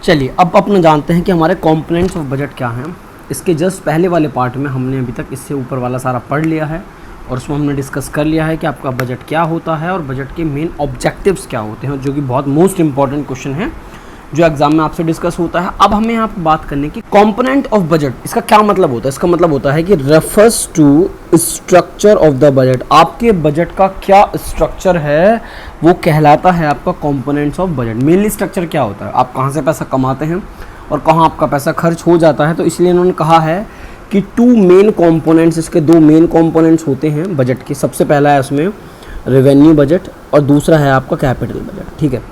चलिए अब अपना जानते हैं कि हमारे कंपोनेंट्स ऑफ बजट क्या हैं। इसके जस्ट पहले वाले पार्ट में हमने अभी तक इससे ऊपर वाला सारा पढ़ लिया है और उसमें हमने डिस्कस कर लिया है कि आपका बजट क्या होता है और बजट के मेन ऑब्जेक्टिव्स क्या होते हैं, जो कि बहुत मोस्ट इंपॉर्टेंट क्वेश्चन है जो एग्जाम में आपसे डिस्कस होता है। अब हमें यहाँ पर बात करने की कंपोनेंट ऑफ बजट, इसका क्या मतलब होता है। इसका मतलब होता है कि refers to structure of the budget. आपके बजट का क्या स्ट्रक्चर है वो कहलाता है आपका components of budget. Mainly structure क्या होता है, आप कहाँ से पैसा कमाते हैं और कहाँ आपका पैसा खर्च हो जाता है। तो इसलिए इन्होंने कहा है कि टू मेन कंपोनेंट्स, इसके दो मेन कंपोनेंट्स होते हैं बजट के। सबसे पहला है उसमें रेवेन्यू बजट और दूसरा है आपका कैपिटल बजट। ठीक है,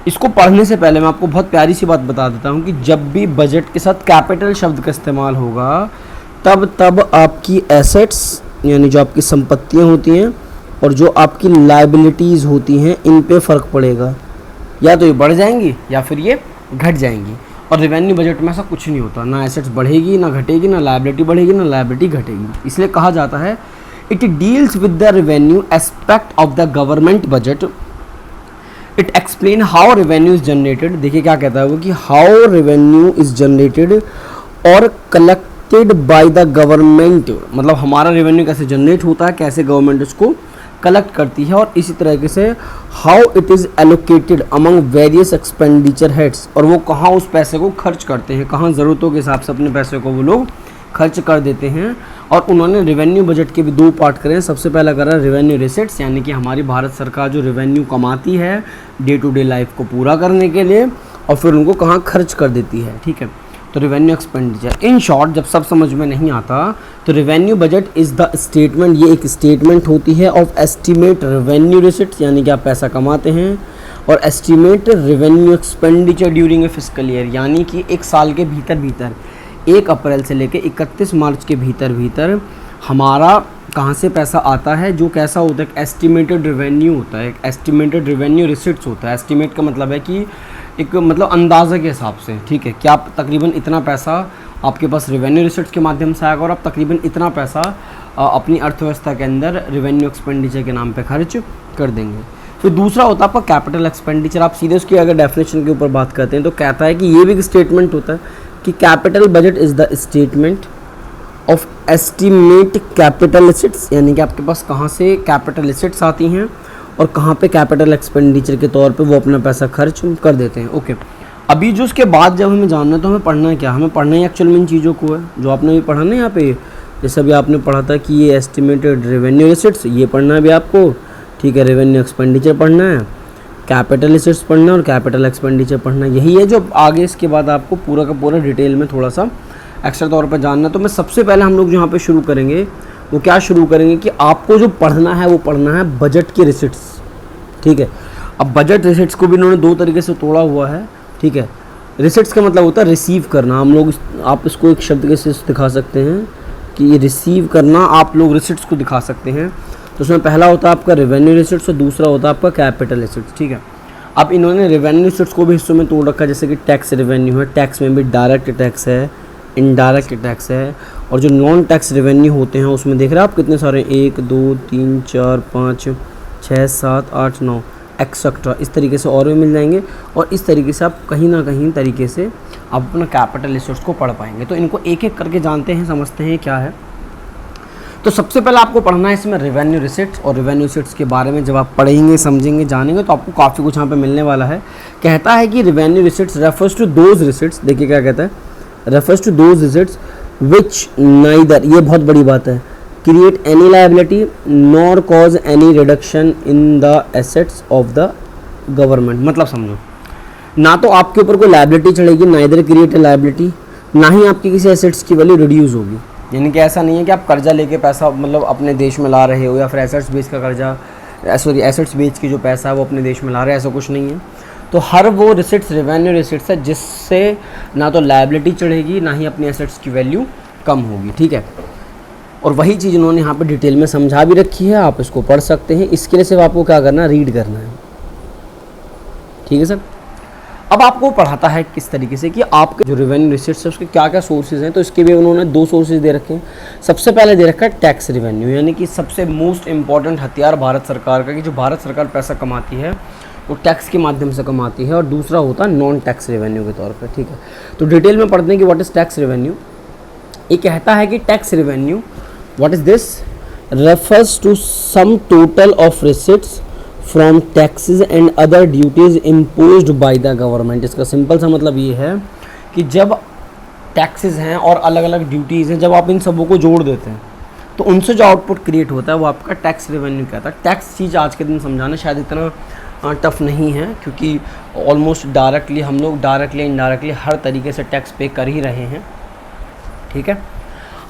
इसको पढ़ने से पहले मैं आपको बहुत प्यारी सी बात बता देता हूँ कि जब भी बजट के साथ कैपिटल शब्द का इस्तेमाल होगा तब आपकी एसेट्स यानी जो आपकी संपत्तियाँ होती हैं और जो आपकी लाइबिलिटीज़ होती हैं इन पे फ़र्क पड़ेगा। या तो ये बढ़ जाएंगी या फिर ये घट जाएंगी। और रेवेन्यू बजट में ऐसा कुछ नहीं होता, ना एसेट्स बढ़ेगी ना घटेगी, ना लाइबिलिटी बढ़ेगी ना लाइबिलिटी घटेगी। इसलिए कहा जाता है it deals with the revenue aspect of the government budget. It explain how revenue is generated. देखिए क्या कहता है वो कि हाउ रेवेन्यू इज जनरेटेड और कलेक्टेड बाय द गवर्नमेंट, मतलब हमारा रेवेन्यू कैसे जनरेट होता है, कैसे गवर्नमेंट उसको कलेक्ट करती है, और इसी तरीके से how it is allocated among various expenditure heads, और वो कहाँ उस पैसे को खर्च करते हैं, कहाँ ज़रूरतों के हिसाब से अपने पैसे को वो लोग खर्च कर देते हैं। और उन्होंने रेवेन्यू बजट के भी दो पार्ट करे हैं। सबसे पहला करा रेवेन्यू रिसिट्स, यानी कि हमारी भारत सरकार जो रेवेन्यू कमाती है डे टू डे लाइफ को पूरा करने के लिए, और फिर उनको कहाँ खर्च कर देती है। ठीक है, तो रेवेन्यू एक्सपेंडिचर इन शॉर्ट जब सब समझ में नहीं आता तो revenue budget is the statement, ये एक स्टेटमेंट होती है ऑफ एस्टीमेट रेवेन्यू रिसिट्स, यानी कि आप पैसा कमाते हैं, और estimate revenue expenditure during a fiscal year, यानी कि एक साल के भीतर 1 अप्रैल से लेकर 31 मार्च के भीतर हमारा कहाँ से पैसा आता है, जो कैसा होता है एस्टिमेटेड रेवेन्यू होता है, एस्टिमेटेड रेवेन्यू रिसिट्स होता है। एस्टिमेट का मतलब है कि एक मतलब अंदाज़े के हिसाब से। ठीक है, कि आप तकरीबन इतना पैसा आपके पास रेवेन्यू रिसिट्स के माध्यम से आएगा और आप तकरीबन इतना पैसा अपनी अर्थव्यवस्था के अंदर रेवेन्यू एक्सपेंडिचर के नाम पे खर्च कर देंगे। फिर दूसरा होता है आपका कैपिटल एक्सपेंडिचर। आप सीधे उसकी अगर डेफिनेशन के ऊपर बात करते हैं तो कहता है कि ये भी एक स्टेटमेंट होता है कि capital budget is the statement of estimate capital assets, यानी कि आपके पास कहाँ से कैपिटल एसेट्स आती हैं और कहाँ पे कैपिटल एक्सपेंडिचर के तौर पे वो अपना पैसा खर्च कर देते हैं। ओके, अभी जो उसके बाद जब हमें जानना है तो हमें पढ़ना है क्या, हमें पढ़ना है एक्चुअल में इन चीज़ों को है जो आपने भी पढ़ा ना यहाँ पे। जैसे अभी आपने पढ़ा था कि ये एस्टिमेटेड रेवेन्यू एसेट्स, ये पढ़ना है अभी आपको। ठीक है, रेवेन्यू एक्सपेंडिचर पढ़ना है, कैपिटल एसेट्स पढ़ना है और कैपिटल एक्सपेंडिचर पढ़ना है। यही है जो आगे इसके बाद आपको पूरा का पूरा डिटेल में थोड़ा सा एक्स्ट्रा तौर पर जानना है। तो मैं सबसे पहले हम लोग जो यहाँ पे शुरू करेंगे वो क्या शुरू करेंगे कि आपको जो पढ़ना है वो पढ़ना है बजट की रिसिट्स। ठीक है, अब बजट रिसिट्स को भी इन्होंने दो तरीके से तोड़ा हुआ है। ठीक है, रिसिट्स का मतलब होता है रिसीव करना। हम लोग आप इसको एक शब्द के से दिखा सकते हैं कि ये रिसीव करना, आप लोग रिसिट्स को दिखा सकते हैं। तो उसमें पहला होता है आपका रेवेन्यू रिसिट्स और दूसरा होता है आपका कैपिटल रिसिट्स। ठीक है, अब इन्होंने रेवेन्यू रिसिट्स को भी हिस्सों में तोड़ रखा है, जैसे कि टैक्स रेवेन्यू है, टैक्स में भी डायरेक्ट टैक्स है, इनडायरेक्ट टैक्स है, और जो नॉन टैक्स रेवेन्यू होते हैं उसमें देख रहे हैं आप कितने सारे 1 2 3 4 5 6 7 8 9 एक्सेट्रा, इस तरीके से और भी मिल जाएंगे। और इस तरीके से आप कहीं ना कहीं तरीके से आप अपना कैपिटल रिसोर्स को पढ़ पाएंगे। तो इनको एक एक करके जानते हैं, समझते हैं क्या है। तो सबसे पहले आपको पढ़ना है इसमें रेवेन्यू रिसिट्स, और रेवेन्यू रिसिट्स के बारे में जब आप पढ़ेंगे समझेंगे जानेंगे तो आपको काफ़ी कुछ यहाँ पे मिलने वाला है। कहता है कि revenue receipts refers to those receipts, देखिए क्या कहता है, refers to those receipts which neither, ये बहुत बड़ी बात है, create any liability nor cause any reduction in the assets of the government. मतलब समझो, ना तो आपके ऊपर कोई लायबिलिटी चढ़ेगी, नाइदर क्रिएट ए लायबिलिटी, ना ही आपकी किसी एसेट्स की वैल्यू रिड्यूस होगी। यानी कि ऐसा नहीं है कि आप कर्जा लेके पैसा मतलब अपने देश में ला रहे हो, या फिर एसेट्स बेच का कर्जा, सॉरी एसेट्स बेच के जो पैसा है वो अपने देश में ला रहे हैं, ऐसा कुछ नहीं है। तो हर वो रिसिट्स रेवेन्यू रिसिट्स है जिससे ना तो लायबिलिटी चढ़ेगी ना ही अपनी एसेट्स की वैल्यू कम होगी। ठीक है, और वही चीज़ इन्होंने यहाँ पे डिटेल में समझा भी रखी है, आप इसको पढ़ सकते हैं। इसके लिए सिर्फ आपको क्या करना है, रीड करना है। ठीक है सर, अब आपको पढ़ाता है किस तरीके से कि आपके जो रेवेन्यू रिसिट्स है उसके क्या क्या सोर्सेज हैं। तो इसके भी उन्होंने 2 सोर्सेज दे रखे हैं। सबसे पहले दे रखा है टैक्स रेवेन्यू, यानी कि सबसे मोस्ट इंपॉर्टेंट हथियार भारत सरकार का, कि जो भारत सरकार पैसा कमाती है वो टैक्स के माध्यम से कमाती है, और दूसरा होता है नॉन टैक्स रेवेन्यू के तौर पर, ठीक है। तो डिटेल में पढ़ते हैं कि व्हाट इज़ टैक्स रेवेन्यू। ये कहता है कि tax revenue what is this, refers to sum total of receipts from taxes and other duties imposed by the government. इसका सिंपल सा मतलब ये है कि जब टैक्सेस हैं और अलग अलग ड्यूटीज़ हैं, जब आप इन सबों को जोड़ देते हैं तो उनसे जो आउटपुट क्रिएट होता है वो आपका टैक्स रेवेन्यू कहता है। टैक्स चीज़ आज के दिन समझाना शायद इतना टफ नहीं है, क्योंकि ऑलमोस्ट डायरेक्टली हम लोग डायरेक्टली इनडायरेक्टली हर तरीके से टैक्स पे कर ही रहे हैं, ठीक है।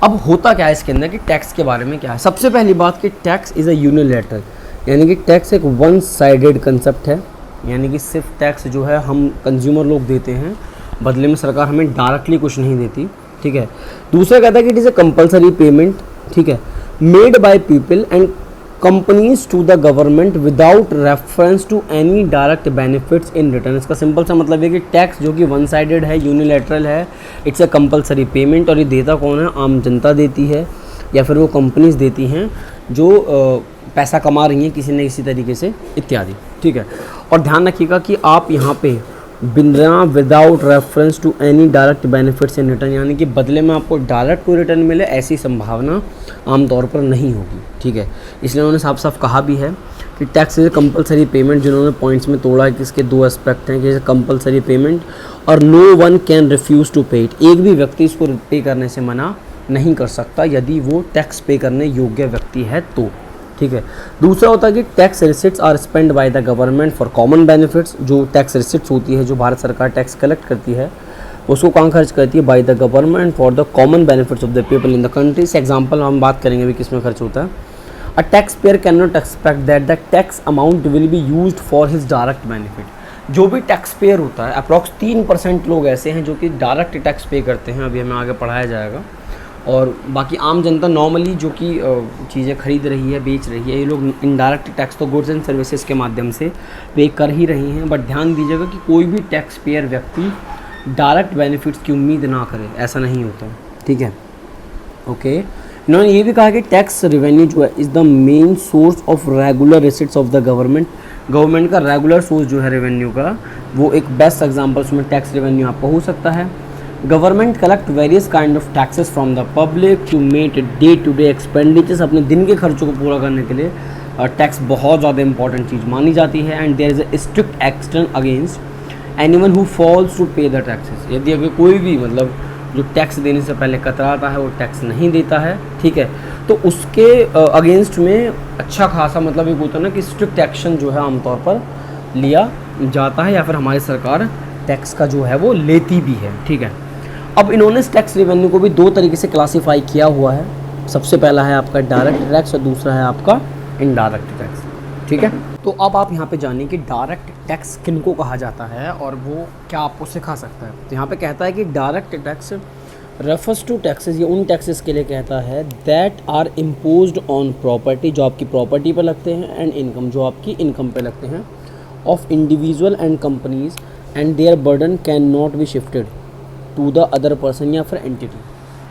अब होता क्या है इसके अंदर कि टैक्स के बारे में क्या है। सबसे पहली बात कि टैक्स इज़ अ यूनिलैटरल, यानी कि टैक्स एक वन साइडेड कंसेप्ट है, यानी कि सिर्फ टैक्स जो है हम कंज्यूमर लोग देते हैं, बदले में सरकार हमें डायरेक्टली कुछ नहीं देती, ठीक है। दूसरा कहता है कि it is a compulsory payment, ठीक है, made by people and companies to the government without reference to any direct benefits in return. इसका सिंपल सा मतलब है कि टैक्स जो कि वन साइडेड है, यूनिलैटरल है, इट्स अ कंपलसरी पेमेंट, और ये देता कौन है, आम जनता देती है या फिर वो कंपनीज देती हैं जो पैसा कमा रही हैं किसी न किसी तरीके से इत्यादि, ठीक है। और ध्यान रखिएगा कि आप यहाँ पे बिना without reference to any direct benefits in return, यानी कि बदले में आपको डायरेक्ट कोई रिटर्न मिले ऐसी संभावना आमतौर पर नहीं होगी, ठीक है। इसलिए उन्होंने साफ साफ कहा भी है कि टैक्स इज कंपलसरी पेमेंट, जिन्होंने पॉइंट्स में तोड़ा है कि इसके दो एस्पेक्ट हैं कि कंपलसरी पेमेंट और no one can refuse to pay it. एक भी व्यक्ति इसको पे करने से मना नहीं कर सकता यदि वो टैक्स पे करने योग्य व्यक्ति है तो, ठीक है। दूसरा होता है कि tax receipts are spend by the government for common benefits. जो टैक्स रिसिट्स होती है, जो भारत सरकार टैक्स कलेक्ट करती है, उसको कहाँ खर्च करती है, bye the government for the common benefits of the people in the country. से एग्जाम्पल हम बात करेंगे अभी किस में खर्च होता है। A tax payer can not expect that the tax amount will be used for his direct benefit. जो भी टैक्स पेयर होता है, अप्रॉक्स 3% लोग ऐसे हैं जो कि डायरेक्ट टैक्स पे करते हैं, अभी हमें आगे पढ़ाया जाएगा। और बाकी आम जनता नॉर्मली जो कि चीज़ें खरीद रही है, बेच रही है, ये लोग इनडायरेक्ट टैक्स तो गुड्स एंड सर्विसेज के माध्यम से पे कर ही रही हैं। बट ध्यान दीजिएगा कि कोई भी टैक्स पेयर व्यक्ति डायरेक्ट बेनिफिट्स की उम्मीद ना करे, ऐसा नहीं होता, ठीक है। ओके, इन्होंने ये भी कहा कि टैक्स रेवेन्यू जो है is the main source of regular receipts of the government. Government का रेगुलर सोर्स जो है रेवेन्यू का, वो एक बेस्ट एग्जाम्पल उसमें टैक्स रेवेन्यू आपका हो सकता है। Government collect various kind of taxes from the public to make day to day expenditures. अपने दिन के खर्चों को पूरा करने के लिए टैक्स बहुत ज़्यादा इंपॉर्टेंट चीज़ मानी जाती है। And there is a strict action against anyone who fails to pay the taxes. यदि अगर कोई भी मतलब जो टैक्स देने से पहले कतराता है, वो टैक्स नहीं देता है, ठीक है, तो उसके अगेंस्ट में अच्छा खासा मतलब एक होता है ना कि स्ट्रिक्ट एक्शन जो है आमतौर पर लिया जाता है, या फिर हमारी सरकार टैक्स का जो है वो लेती भी है, ठीक है। अब इन्होंने इस टैक्स रेवेन्यू को भी दो तरीके से क्लासीफाई किया हुआ है। सबसे पहला है आपका डायरेक्ट टैक्स और दूसरा है आपका इनडायरेक्ट टैक्स, ठीक है। तो अब आप यहाँ पे जानिए कि डायरेक्ट टैक्स किनको कहा जाता है और वो क्या आपको सिखा सकता है। तो यहाँ पे कहता है कि direct tax refers to taxes, ये उन टैक्सेस के लिए कहता है that are imposed on property, जो आपकी प्रॉपर्टी पर लगते हैं, एंड इनकम, जो आपकी इनकम पे लगते हैं, of individual and companies, and their burden can not be shifted to the other person या फिर एंटिटी।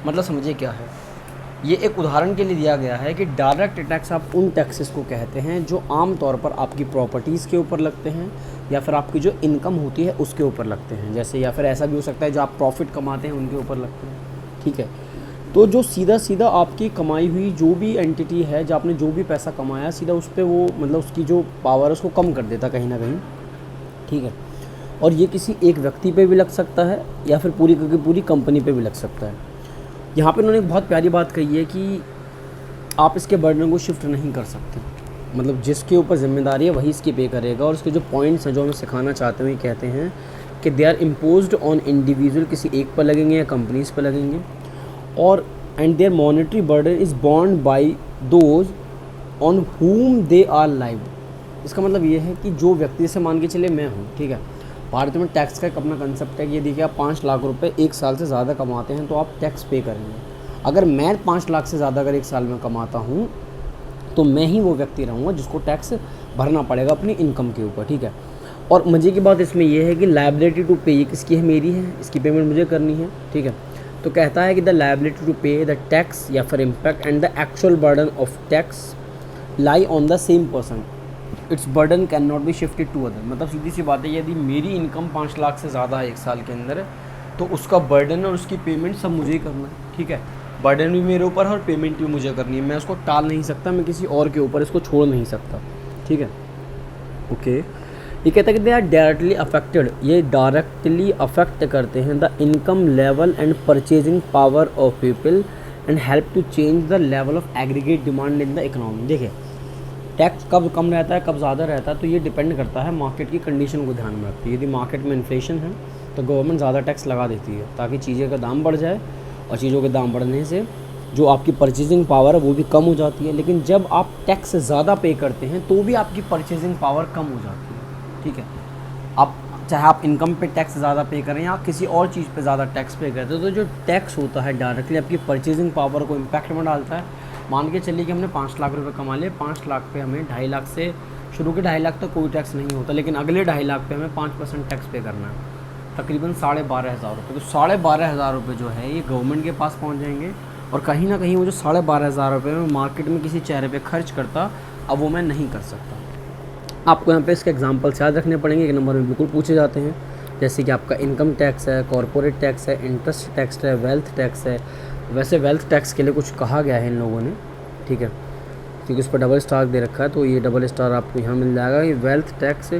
मतलब समझिए क्या है, ये एक उदाहरण के लिए दिया गया है कि डायरेक्ट टैक्स आप उन टैक्सेस को कहते हैं जो आम तौर पर आपकी प्रॉपर्टीज़ के ऊपर लगते हैं या फिर आपकी जो इनकम होती है उसके ऊपर लगते हैं, जैसे, या फिर ऐसा भी हो सकता है जो आप प्रॉफिट कमाते हैं उनके ऊपर लगते हैं, ठीक है। तो जो सीधा सीधा आपकी कमाई हुई जो भी एंटिटी है, जो आपने जो भी पैसा कमाया, सीधा उस पर वो मतलब उसकी जो पावर है उसको कम कर देता कहीं ना कहीं, ठीक है। और ये किसी एक व्यक्ति पे भी लग सकता है या फिर पूरी की पूरी कंपनी पे भी लग सकता है। यहाँ पे उन्होंने एक बहुत प्यारी बात कही है कि आप इसके बर्डन को शिफ्ट नहीं कर सकते, मतलब जिसके ऊपर जिम्मेदारी है वही इसकी पे करेगा। और इसके जो पॉइंट्स हैं जो हमें सिखाना चाहते हैं, ये कहते हैं कि they are imposed on individual, किसी एक पर लगेंगे या कंपनीज पर लगेंगे, और and their monetary burden is borne by those on whom they are lived. इसका मतलब ये है कि जो व्यक्ति से मान के चले मैं हूँ, ठीक है, भारत में टैक्स का एक अपना कंसेप्ट है कि यदि आप 5 लाख रुपए एक साल से ज़्यादा कमाते हैं तो आप टैक्स पे करेंगे। अगर मैं 5 लाख से ज़्यादा अगर एक साल में कमाता हूँ तो मैं ही वो व्यक्ति रहूँगा जिसको टैक्स भरना पड़ेगा अपनी इनकम के ऊपर, ठीक है। और मज़े की बात इसमें यह है कि लायबिलिटी टू पे ये किसकी है, मेरी है, इसकी पेमेंट मुझे करनी है, ठीक है। तो कहता है कि the liability to pay the tax या फिर impact and the actual burden of tax lie on the same person. Its burden can not be shifted to other. मतलब सीधी सी बात है, यदि मेरी इनकम 5 लाख से ज़्यादा है एक साल के अंदर, तो उसका बर्डन और उसकी पेमेंट सब मुझे ही करना है, ठीक है। बर्डन भी मेरे ऊपर है और पेमेंट भी मुझे करनी है, मैं उसको टाल नहीं सकता, मैं किसी और के ऊपर इसको छोड़ नहीं सकता, ठीक है। ओके, ये कहता है कि दे आर डायरेक्टली अफेक्टेड, ये डायरेक्टली अफेक्ट करते हैं the income level and purchasing power of people and help to change the level of aggregate demand in the economy. देखिए, टैक्स कब कम रहता है कब ज़्यादा रहता है, तो ये डिपेंड करता है मार्केट की कंडीशन को ध्यान में रखती है। यदि मार्केट में इन्फ्लेशन है तो गवर्नमेंट ज़्यादा टैक्स लगा देती है ताकि चीज़ों का दाम बढ़ जाए, और चीज़ों के दाम बढ़ने से जो आपकी परचेजिंग पावर है वो भी कम हो जाती है। लेकिन जब आप टैक्स ज़्यादा पे करते हैं तो भी आपकी परचेजिंग पावर कम हो जाती है, ठीक है। आप चाहे आप इनकम पे टैक्स ज़्यादा पे करें या किसी और चीज़ पे ज़्यादा टैक्स पे करते हो, तो जो टैक्स होता है डायरेक्टली आपकी परचेजिंग पावर को इम्पैक्ट में डालता है। मान के चलिए कि हमने 5 लाख रुपए कमा लिए, 5 लाख पे हमें 2.5 लाख से शुरू के 2.5 लाख तक कोई टैक्स नहीं होता, लेकिन अगले 2.5 लाख पे हमें 5% टैक्स पे करना है, तकरीबन 12,500 रुपये। तो 12,500 रुपये जो है ये गवर्नमेंट के पास पहुंच जाएंगे, और कहीं ना कहीं वो जो 12,500 रुपये में मार्केट में किसी चेहरे पे खर्च करता, अब वो मैं नहीं कर सकता। आपको यहाँ पे इसके एग्जांपल्स याद रखने पड़ेंगे, 1 नंबर में बिल्कुल पूछे जाते हैं, जैसे कि आपका इनकम टैक्स है, कॉर्पोरेट टैक्स है, इंटरेस्ट टैक्स है, वेल्थ टैक्स है। वैसे वेल्थ टैक्स के लिए कुछ कहा गया है इन लोगों ने, ठीक है, क्योंकि उस पर डबल स्टार दे रखा है, तो ये डबल स्टार आपको यहाँ मिल जाएगा। ये wealth tax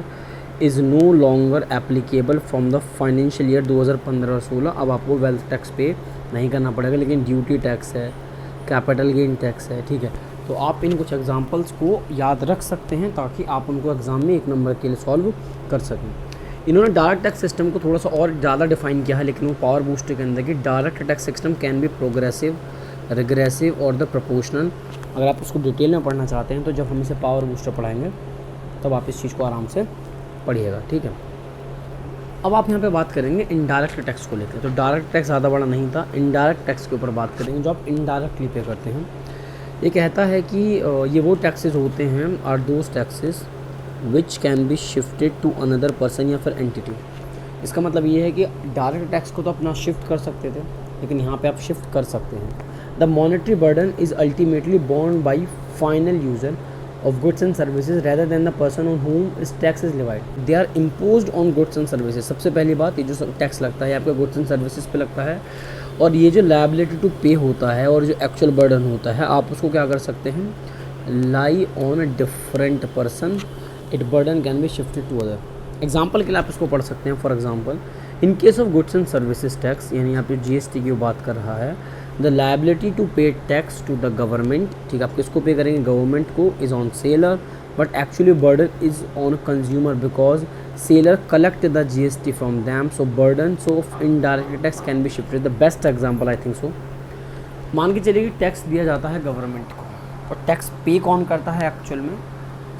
is no longer applicable from the financial year 2015 और 16। अब आपको वेल्थ टैक्स पे नहीं करना पड़ेगा, लेकिन ड्यूटी टैक्स है, कैपिटल गेन टैक्स है, ठीक है। तो आप इन कुछ एग्जांपल्स को याद रख सकते हैं ताकि आप उनको एग्ज़ाम में 1 नंबर के लिए सॉल्व कर सकें। इन्होंने डायरेक्ट टैक्स सिस्टम को थोड़ा सा और ज़्यादा डिफाइन किया है, लेकिन वो पावर बूस्टर के अंदर कि direct tax system can be progressive, regressive और द प्रोपोर्शनल। अगर आप उसको डिटेल में पढ़ना चाहते हैं तो जब हम इसे पावर बूस्टर पढ़ाएंगे तब आप इस चीज़ को आराम से पढ़िएगा, ठीक है। अब आप यहाँ पे बात करेंगे इनडायरेक्ट टैक्स को लेकर। तो डायरेक्ट टैक्स ज़्यादा बड़ा नहीं था, इनडायरेक्ट टैक्स के ऊपर बात करेंगे जो आप इनडायरेक्टली पे करते हैं। ये कहता है कि ये वो टैक्सेस होते हैं are those taxes which can be shifted to another person या फिर एंटिटी। इसका मतलब ये है कि डायरेक्ट टैक्स को तो अपना शिफ्ट कर सकते थे, लेकिन यहाँ पे आप शिफ्ट कर सकते हैं। The monetary burden is ultimately born by final user of goods and services rather than the person on whom is tax is levied. They are imposed on goods and services. सबसे पहली बात, ये जो tax लगता है आपका goods and services पे लगता है, और ये जो लायबिलिटी टू पे होता है और जो एक्चुअल बर्डन होता है, आप उसको क्या कर सकते हैं, lie on a different person, it burden can be shifted to other. Example के लिए आप इसको पढ़ सकते हैं। For example, in case of goods and services tax, यानी यहाँ पे GST की बात कर रहा है, the liability to pay tax to the government, ठीक है, आप किसको पे करेंगे, गवर्नमेंट को, is on seller, but actually burden is on consumer because seller collect the GST from them, so burden of indirect tax can be shifted. The best example I think so, मान के चलिए कि tax दिया जाता है government को, और tax पे कौन करता है, एक्चुअल में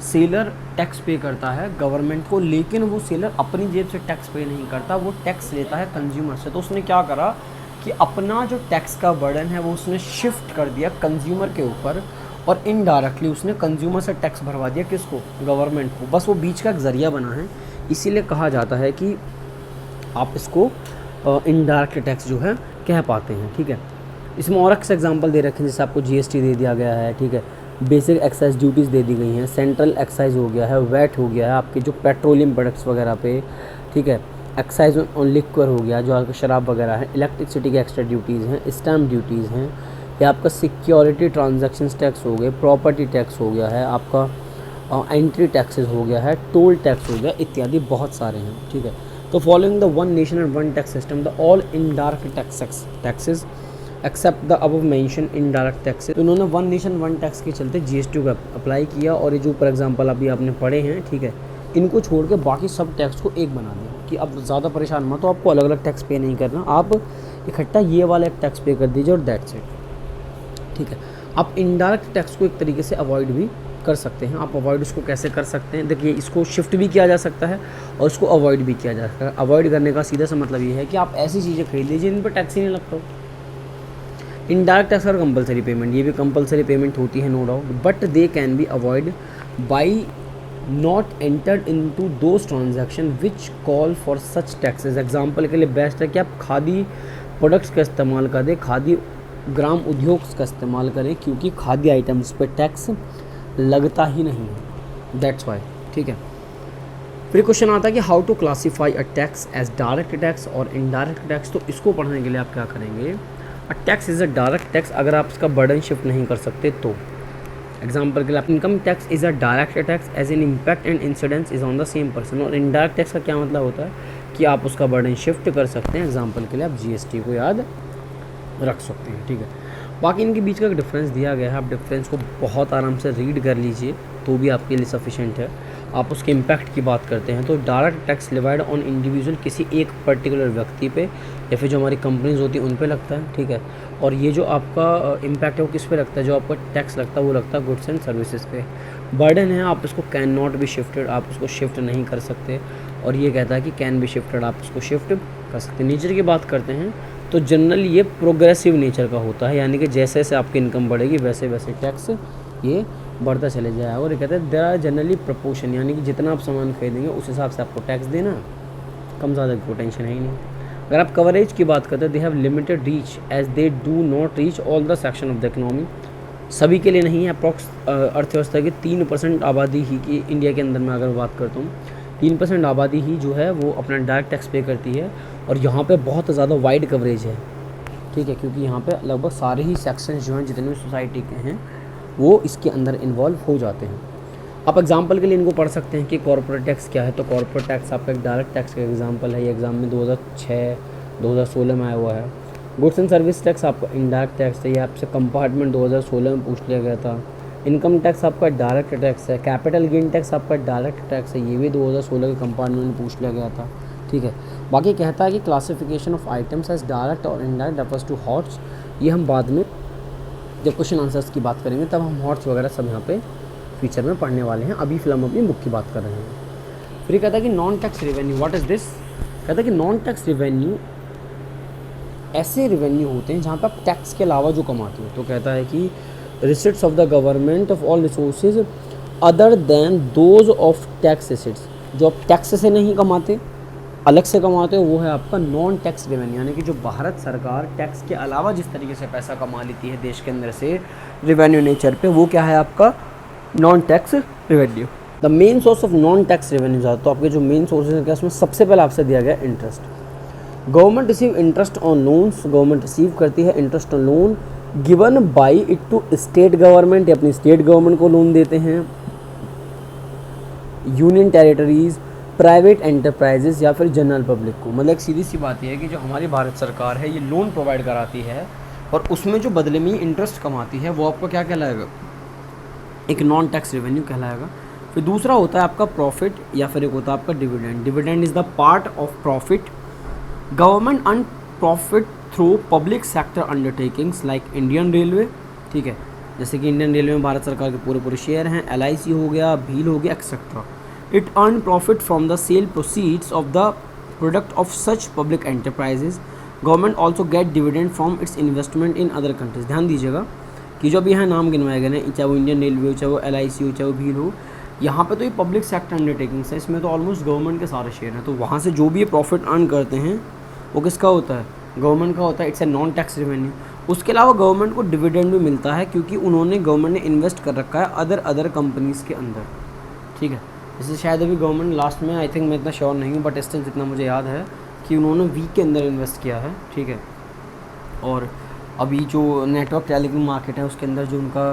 सेलर टैक्स पे करता है गवर्नमेंट को, लेकिन वो सेलर अपनी जेब से टैक्स पे नहीं करता, वो टैक्स लेता है कंज्यूमर से। तो उसने क्या करा कि अपना जो टैक्स का बर्डन है वो उसने शिफ्ट कर दिया कंज्यूमर के ऊपर, और इनडायरेक्टली उसने कंज्यूमर से टैक्स भरवा दिया किसको, गवर्नमेंट को। बस वो बीच का एक ज़रिया बना है, इसीलिए कहा जाता है कि आप इसको इनडायरेक्ट टैक्स जो है कह पाते हैं, ठीक है। इसमें और एक एग्जांपल दे रखे हैं, जैसे आपको GST दे दिया गया है, ठीक है, बेसिक एक्साइज ड्यूटीज़ दे दी गई हैं, सेंट्रल एक्साइज हो गया है, वैट हो गया है आपके जो पेट्रोलियम प्रोडक्ट्स वगैरह पे, ठीक है, एक्साइज ऑन लिक्वर हो गया जो आपका शराब वगैरह है, इलेक्ट्रिसिटी के एक्स्ट्रा ड्यूटीज़ हैं, स्टैम्प ड्यूटीज़ हैं, या आपका सिक्योरिटी ट्रांजैक्शन टैक्स हो गए, प्रॉपर्टी टैक्स हो गया है, आपका एंट्री टैक्सेस हो गया है, टोल टैक्स हो गया, इत्यादि बहुत सारे हैं, ठीक है। तो following the one nation and one tax system, the all indirect taxes except the above mention indirect taxes. तो उन्होंने वन नेशन वन टैक्स के चलते GST को अप्लाई किया, और ये जो फॉर एग्जांपल अभी आपने पढ़े हैं, ठीक है, इनको छोड़ के बाकी सब टैक्स को एक बना दिया कि अब ज़्यादा परेशान मत हो, आपको अलग अलग टैक्स पे नहीं करना, आप इकट्ठा ये वाला एक टैक्स पे कर दीजिए और दैट्स इट, ठीक है। आप इनडायरेक्ट टैक्स को एक तरीके से अवॉइड भी कर सकते हैं। आप अवॉइड उसको कैसे कर सकते हैं, देखिए, इसको शिफ्ट भी किया जा सकता है और इसको अवॉइड भी किया जा सकता है। अवॉइड करने का सीधा सा मतलब ये है कि आप ऐसी चीज़ें खरीद लीजिए जिन पर टैक्स ही नहीं लगता हो। इनडायरेक्ट टैक्स और कंपलसरी पेमेंट, ये भी कंपलसरी पेमेंट होती है no doubt, but they can be avoid by not entered into those transaction which call for such taxes. Example के लिए बेस्ट है कि आप खादी प्रोडक्ट्स का इस्तेमाल करें, खादी ग्राम उद्योग का इस्तेमाल करें, क्योंकि खादी आइटम्स पे टैक्स लगता ही नहीं है, दैट्स वाई। ठीक है। फिर क्वेश्चन आता है कि how to classify a tax as direct tax और इनडायरेक्ट टैक्स। तो इसको पढ़ने के लिए आप क्या करेंगे, a tax is a direct tax अगर आप इसका बर्डन शिफ्ट नहीं कर सकते तो। एग्जाम्पल के लिए income tax is a direct tax as an impact and incidence is on the same person. और इनडायरेक्ट टैक्स का क्या मतलब होता है कि आप उसका बर्डन शिफ्ट कर सकते हैं। एग्जाम्पल के लिए आप जीएसटी को याद रख सकते हैं, ठीक है। बाकी इनके बीच का एक डिफरेंस दिया गया है, आप डिफरेंस को बहुत आराम से रीड कर लीजिए तो भी आपके लिए सफिशेंट है। आप उसके इम्पैक्ट की बात करते हैं तो direct tax levied on individual किसी एक पर्टिकुलर व्यक्ति पे या फिर जो हमारी कंपनीज होती हैं उन पे लगता है, ठीक है। और ये जो आपका इम्पैक्ट है वो किस पे लगता है, जो आपका टैक्स लगता है वो लगता है गुड्स एंड सर्विसेज पे। बर्डन है, आप इसको कैन नॉट बी शिफ्टेड, आप इसको शिफ्ट नहीं कर सकते। और ये कहता है कि कैन बी शिफ्टेड, आप इसको शिफ्ट कर सकते हैं। नेचर की बात करते हैं तो जनरली ये प्रोग्रेसिव नेचर का होता है, यानी कि जैसे जैसे आपकी इनकम बढ़ेगी वैसे वैसे टैक्स ये बढ़ता चले जाएगा। और ये कहते हैं देयर आर जनरली प्रपोर्शन, यानी कि जितना आप सामान खरीदेंगे उस हिसाब से आपको टैक्स देना, कम ज़्यादा कोई टेंशन है ही नहीं। अगर आप कवरेज की बात करते हैं they have limited reach as they do not reach all the section of the economy. सभी के लिए नहीं है। अप्रॉक्स अर्थव्यवस्था की 3% आबादी ही की इंडिया के अंदर में अगर बात करता हूँ 3% आबादी ही जो है वो अपना डायरेक्ट टैक्स पे करती है। और यहाँ पे बहुत ज़्यादा वाइड कवरेज है, ठीक है, क्योंकि यहाँ पे लगभग सारे ही सेक्शंस जो हैं जितने भी सोसाइटी के हैं वो इसके अंदर इन्वॉल्व हो जाते हैं। आप एग्जांपल के लिए इनको पढ़ सकते हैं कि कॉर्पोरेट टैक्स क्या है। तो कॉर्पोरेट टैक्स आपका एक डायरेक्ट टैक्स का एग्जांपल है, ये एग्ज़ाम में 2006-2016 में आया हुआ है। गुड्स एंड सर्विस टैक्स आपका इनडायरेक्ट टैक्स है, ये आपसे कंपार्टमेंट 2016 में पूछ लिया गया था। इनकम टैक्स आपका डायरेक्ट टैक्स है। कैपिटल गेन टैक्स आपका डायरेक्ट टैक्स है, ये भी 2016 के कंपार्टमेंट में पूछ लिया गया था, ठीक है। बाकी कहता है कि classification of items as direct और इनडायरेक्ट रेफर्स टू हॉट्स, ये हम बाद में जब क्वेश्चन आंसर्स की बात करेंगे तब हम हॉट्स वगैरह सब यहाँ पे फ्यूचर में पढ़ने वाले हैं। अभी फिलहाल हम अपनी बुक की बात कर रहे हैं। फिर कहता है कि non tax revenue, what is this. कहता है कि नॉन टैक्स रेवेन्यू ऐसे रेवेन्यू होते हैं जहाँ पर आप टैक्स के अलावा जो कमाते हो। तो कहता है कि receipts of the government of all resources other than those of tax receipts, जो आप टैक्स से नहीं कमाते अलग से कमाते हो वो है आपका नॉन टैक्स रेवेन्यू। यानी कि जो भारत सरकार टैक्स के अलावा जिस तरीके से पैसा कमा लेती है देश के अंदर से रेवेन्यू नेचर पे, वो क्या है आपका non tax revenue. The main source of non tax revenue, तो आपके जो मेन सोर्सेज हैं उसमें सबसे पहले आपसे दिया गया interest. Government receive interest on loans, government receive करती है interest on loan given by it to state government, या अपनी स्टेट गवर्नमेंट को लोन देते हैं, यूनियन टेरिटरीज, प्राइवेट एंटरप्राइजेज या फिर जनरल पब्लिक को। मतलब एक सीधी सी बात यह है कि जो हमारी भारत सरकार है ये लोन प्रोवाइड कराती है और उसमें जो बदले में इंटरेस्ट कमाती है वो आपको क्या कहलाएगा, एक नॉन टैक्स रेवेन्यू कहलाएगा। फिर दूसरा होता है आपका प्रॉफिट या फिर एक होता है आपका dividend. Dividend is the part of profit. Government earn profit through public sector undertakings like Indian railway, ठीक है, जैसे कि इंडियन रेलवे में भारत सरकार के पूरे शेयर हैं, LIC हो गया, भील हो गया, etcetera. It earned profit from the sale proceeds of the product of such public enterprises. Government also get dividend from its investment in other countries. ध्यान दीजिएगा कि जो भी यहाँ नाम गिनवाए गए हैं, चाहे वो इंडियन रेलवे हो, चाहे वो LIC हो, चाहे वो भील हो, यहाँ पे तो ये पब्लिक सेक्टर अंडरटेकिंग्स है, इसमें तो ऑलमोस्ट गवर्नमेंट के सारे शेयर हैं। तो वहाँ से जो भी ये प्रॉफिट अर्न करते हैं वो किसका होता है, गवर्नमेंट का होता है। It's a non tax revenue. उसके अलावा गवर्नमेंट को डिविडेंड भी मिलता है क्योंकि गवर्नमेंट ने इन्वेस्ट कर रखा है अदर कंपनीज़ के अंदर, ठीक है। जैसे शायद अभी गवर्नमेंट लास्ट में, आई थिंक मैं इतना श्योर नहीं हूँ बट स्टिल जितना मुझे याद है कि उन्होंने वीक के अंदर इन्वेस्ट किया है, ठीक है। और अभी जो नेटवर्क टेलीकॉम मार्केट है उसके अंदर जो उनका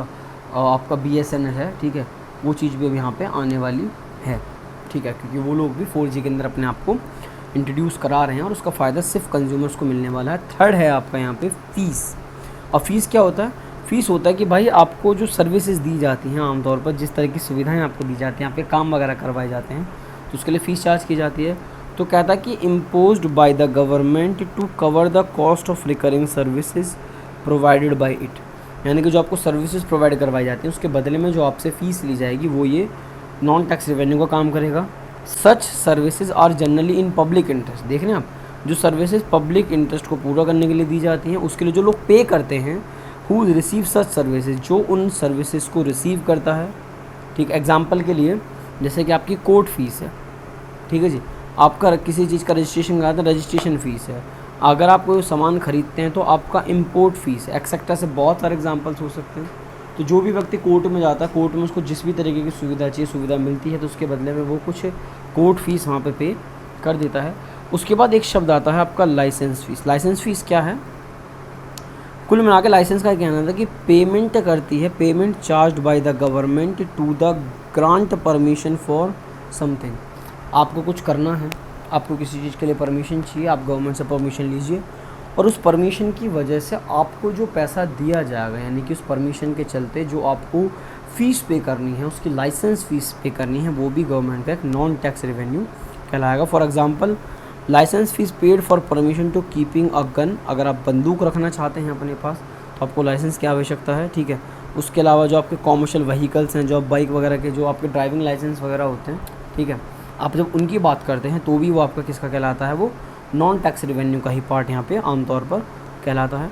आपका BSNL है, ठीक है, वो चीज़ भी अब यहाँ पे आने वाली है, ठीक है, क्योंकि वो लोग भी 4G के अंदर अपने आप को इंट्रोड्यूस करा रहे हैं और उसका फ़ायदा सिर्फ कंज्यूमर्स को मिलने वाला है। थर्ड है आपका यहाँ पे फ़ीस। और फीस क्या होता है, फ़ीस होता है कि भाई आपको जो सर्विसेज दी जाती हैं आमतौर पर, जिस तरह की सुविधाएं आपको दी जाती हैं, यहाँ पे काम वगैरह करवाए जाते हैं तो उसके लिए फ़ीस चार्ज की जाती है। तो कहता है कि imposed by the government to cover the cost of recurring services provided by it, यानी कि जो आपको सर्विसेज प्रोवाइड करवाई जाती हैं उसके बदले में जो आपसे फ़ीस ली जाएगी वो ये नॉन टैक्स रेवेन्यू का काम करेगा। Such services are generally in public interest. देख रहे हैं आप, जो सर्विसेज पब्लिक इंटरेस्ट को पूरा करने के लिए दी जाती हैं उसके लिए जो लोग पे करते हैं, हु रिसीव सच सर्विसेज, जो उन सर्विसेज को रिसीव करता है, ठीक। एग्जाम्पल के लिए जैसे कि आपकी कोर्ट फीस है, ठीक है जी, आपका किसी चीज़ का रजिस्ट्रेशन कराते हैं, रजिस्ट्रेशन फ़ीस है। अगर आप कोई सामान खरीदते हैं तो आपका इंपोर्ट फ़ीस है, एक्सेट्रा से बहुत सारे एग्जांपल्स हो सकते हैं। तो जो भी व्यक्ति कोर्ट में जाता है, कोर्ट में उसको जिस भी तरीके की सुविधा चाहिए सुविधा मिलती है, तो उसके बदले में वो कुछ कोर्ट फीस वहाँ पे कर देता है। उसके बाद एक शब्द आता है आपका लाइसेंस फ़ीस। लाइसेंस फ़ीस क्या है? कुल मिला के लाइसेंस का कहना था कि पेमेंट करती है, payment charged by the government to the grant permission for something. आपको कुछ करना है, आपको किसी चीज़ के लिए परमिशन चाहिए, आप गवर्नमेंट से परमिशन लीजिए और उस परमिशन की वजह से आपको जो पैसा दिया जाएगा, यानी कि उस परमिशन के चलते जो आपको फ़ीस पे करनी है, उसकी लाइसेंस फ़ीस पे करनी है, वो भी गवर्नमेंट का एक नॉन टैक्स रेवेन्यू कहलाएगा। For example, licence fees paid for permission to keeping a gun. अगर आप बंदूक रखना चाहते हैं अपने पास तो आपको लाइसेंस की आवश्यकता है, ठीक है। उसके अलावा जो आपके कॉमर्शियल व्हीकल्स हैं, जो आप बाइक वगैरह के जो आपके ड्राइविंग लाइसेंस वगैरह होते हैं, ठीक है, आप जब उनकी बात करते हैं तो भी वो आपका किसका कहलाता है? वो नॉन टैक्स रेवेन्यू का ही पार्ट यहाँ पे आमतौर पर कहलाता है।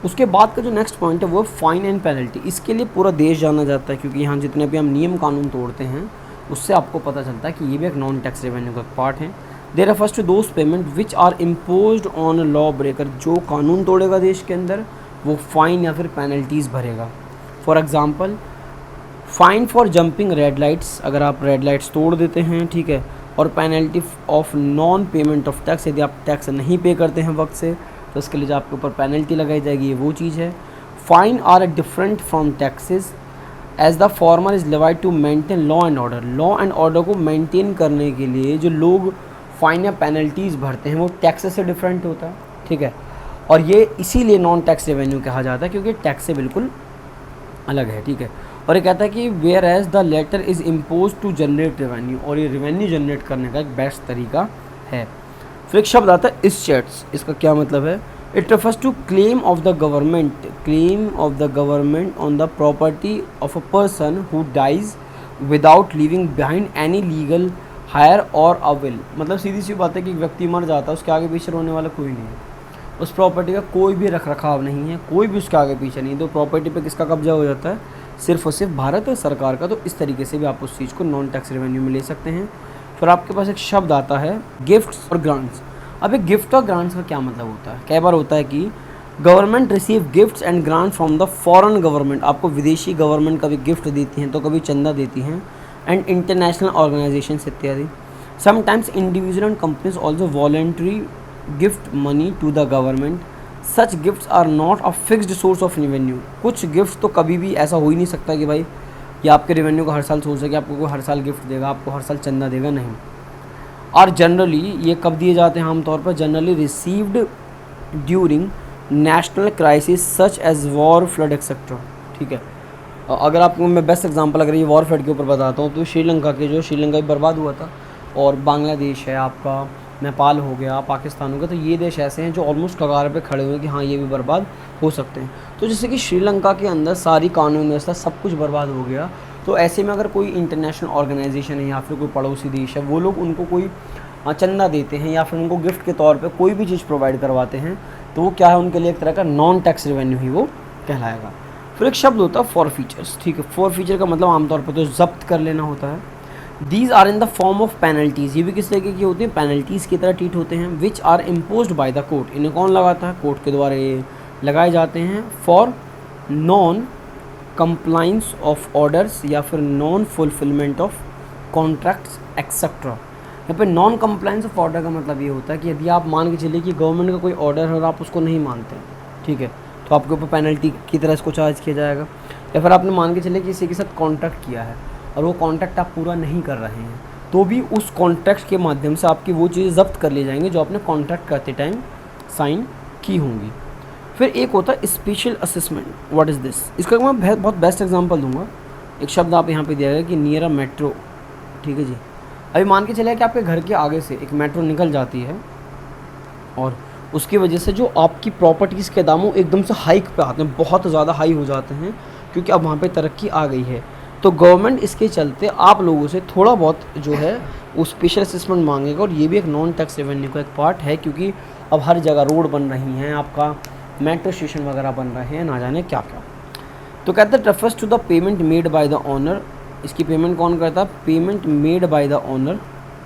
उसके बाद का जो नेक्स्ट पॉइंट है वो फाइन एंड पेनल्टी। इसके लिए पूरा देश जाना जाता है, क्योंकि यहाँ जितने भी हम नियम कानून तोड़ते हैं उससे आपको पता चलता है कि ये भी एक नॉन टैक्स रेवेन्यू का पार्ट है। They refers to those payment which are imposed on law breaker. जो कानून तोड़ेगा देश के अंदर वो फाइन या फिर पेनल्टीज़ भरेगा। For example, fine for jumping red lights, अगर आप रेड लाइट्स तोड़ देते हैं, ठीक है, और penalty of non payment of tax, यदि आप टैक्स नहीं पे करते हैं वक्त से तो उसके लिए जो आपके ऊपर पेनल्टी लगाई जाएगी, ये वो चीज़ है। Fine are different from taxes as the former is levied to maintain law and order. Law and order को मेंटेन करने के लिए जो लोग फ़ाइन या पेनल्टीज़ भरते हैं वो टैक्स से डिफरेंट होता है, ठीक है, और ये इसीलिए नॉन टैक्स रेवेन्यू कहा जाता है क्योंकि टैक्स से बिल्कुल अलग है, ठीक है। और ये कहता है कि whereas the latter is impose to generate revenue, और ये रेवेन्यू जनरेट करने का एक बेस्ट तरीका है। फिर एक शब्द आता है इस्टेट्स। इसका क्या मतलब है? It refers to claim of the government on the property of a person who dies without leaving behind any legal heir or a will. मतलब सीधी सी बात है कि एक व्यक्ति मर जाता है, उसके आगे पीछे रोने वाला कोई नहीं है, उस प्रॉपर्टी का कोई भी रख रखाव नहीं है, कोई भी उसके आगे पीछे नहीं, तो प्रॉपर्टी पे किसका कब्जा हो जाता है? सिर्फ और सिर्फ भारत सरकार का। तो इस तरीके से भी आप उस चीज़ को नॉन टैक्स रेवेन्यू में ले सकते हैं। फिर आपके पास एक शब्द आता है गिफ्ट्स और ग्रांट्स। अब एक गिफ्ट और ग्रांट्स का क्या मतलब होता है? कई बार होता है कि government receive gifts and grant from the foreign government. आपको विदेशी गवर्नमेंट कभी गिफ्ट देती हैं तो कभी चंदा देती हैं, एंड इंटरनेशनल ऑर्गेनाइजेशंस इत्यादि। Sometimes individual and companies also voluntary gift money to the government. Such gifts are not a fixed source of revenue. कुछ गिफ्ट्स तो कभी भी ऐसा हो ही नहीं सकता कि भाई ये आपके रेवेन्यू का हर साल सोर्स है कि आपको कोई हर साल गिफ्ट देगा, आपको हर साल चंदा देगा, नहीं। और जनरली ये कब दिए जाते हैं? आमतौर पर generally received during national crisis such as war, flood etcetera, ठीक है। अगर आपको मैं बेस्ट एग्जांपल अगर ये वॉर फ्लड के ऊपर बताता हूँ तो श्रीलंका के जो श्रीलंका बर्बाद हुआ था, और बांग्लादेश है आपका, नेपाल हो गया, पाकिस्तान हो गया, तो ये देश ऐसे हैं जो ऑलमोस्ट कगार पे खड़े हुए हैं कि हाँ ये भी बर्बाद हो सकते हैं। तो जैसे कि श्रीलंका के अंदर सारी कानून व्यवस्था सब कुछ बर्बाद हो गया, तो ऐसे में अगर कोई इंटरनेशनल ऑर्गेनाइजेशन है या फिर कोई पड़ोसी देश है, वो लोग उनको कोई चंदा देते हैं या फिर उनको गिफ्ट के तौर पे कोई भी चीज़ प्रोवाइड करवाते हैं, तो वो क्या है उनके लिए एक तरह का नॉन टैक्स रेवेन्यू ही वो कहलाएगा। फिर एक शब्द होता है फॉरफीचर्स, ठीक है। फॉरफीचर का मतलब आमतौर पर तो जब्त कर लेना होता है। These are in the form of penalties. ये भी किस तरीके की होती हैं? पेनल्टीज़ की तरह ट्रीट होते हैं। Which are imposed by the court. इन्हें कौन लगाता है? कोर्ट के द्वारा ये लगाए जाते हैं। For non compliance of orders या फिर non fulfilment of contracts etcetera. यहाँ पे नॉन कंप्लाइंस ऑफ ऑर्डर का मतलब ये होता है कि यदि आप मान के चलिए कि गवर्नमेंट का कोई ऑर्डर है और आप उसको नहीं मानते हैं, ठीक है, तो आपके ऊपर पेनल्टी की तरह इसको चार्ज किया जाएगा। या फिर आपने मान के चलिए कि किसी के साथ कॉन्ट्रैक्ट किया है और वो कॉन्ट्रैक्ट आप पूरा नहीं कर रहे हैं, तो भी उस कॉन्ट्रैक्ट के माध्यम से आपकी वो चीज़ जब्त कर ली जाएंगी जो आपने कॉन्ट्रैक्ट करते टाइम साइन की होंगी। फिर एक होता है special assessment. What is this? इसका मैं बहुत बेस्ट एग्जांपल दूंगा। एक शब्द आप यहाँ पे दिया गया कि नियर अ मेट्रो, ठीक है जी। अभी मान के चलिए कि आपके घर के आगे से एक मेट्रो निकल जाती है और उसकी वजह से जो आपकी प्रॉपर्टीज़ के दामों एकदम से हाइक पे आते हैं, बहुत ज़्यादा हाई हो जाते हैं, क्योंकि अब वहाँ पे तरक्की आ गई है। तो गवर्नमेंट इसके चलते आप लोगों से थोड़ा बहुत जो है वो स्पेशल असेसमेंट मांगेगा, और ये भी एक नॉन टैक्स रेवेन्यू का एक पार्ट है, क्योंकि अब हर जगह रोड बन रही हैं, आपका मेट्रो स्टेशन वगैरह बन रहे हैं, ना जाने क्या क्या। तो कहते हैं refers to the payment made by the owner. इसकी पेमेंट कौन करता है? Payment made by the owner,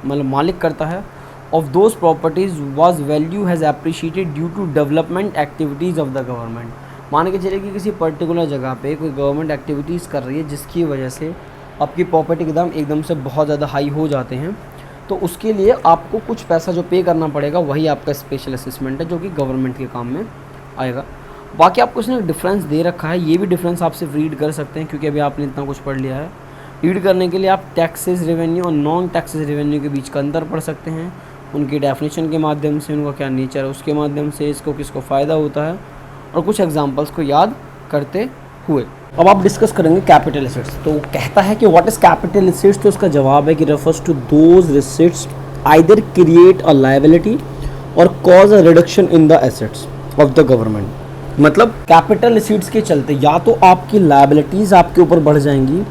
मतलब मालिक करता है, of those properties was value has appreciated due to development activities of the government. मान के चलिए कि किसी पर्टिकुलर जगह पे कोई गवर्नमेंट एक्टिविटीज़ कर रही है जिसकी वजह से आपकी प्रॉपर्टी के दाम एकदम से बहुत ज़्यादा हाई हो जाते हैं, तो उसके लिए आपको कुछ पैसा जो पे करना पड़ेगा वही आपका स्पेशल असेसमेंट है जो कि गवर्नमेंट के काम में आएगा। बाकी आपको इसने डिफरेंस दे रखा है, ये भी डिफरेंस आप सिर्फ रीड कर सकते हैं क्योंकि अभी आपने इतना कुछ पढ़ लिया है। रीड करने के लिए आप टैक्सेस रेवेन्यू और नॉन टैक्सेस रेवेन्यू के बीच का अंतर पढ़ सकते हैं, उनकी डेफिनेशन के माध्यम से, उनका क्या नेचर है उसके माध्यम से, इसको किसको फ़ायदा होता है, और कुछ एग्जांपल्स को याद करते हुए अब आप डिस्कस करेंगे कैपिटल एसेट्स। तो कहता है कि व्हाट इज़ कैपिटल एसेट्स, तो उसका जवाब है कि refers to those receipts either create a liability or cause a reduction in the assets of the government. मतलब कैपिटल एसेट्स के चलते या तो आपकी लायबिलिटीज़ आपके ऊपर बढ़ जाएंगी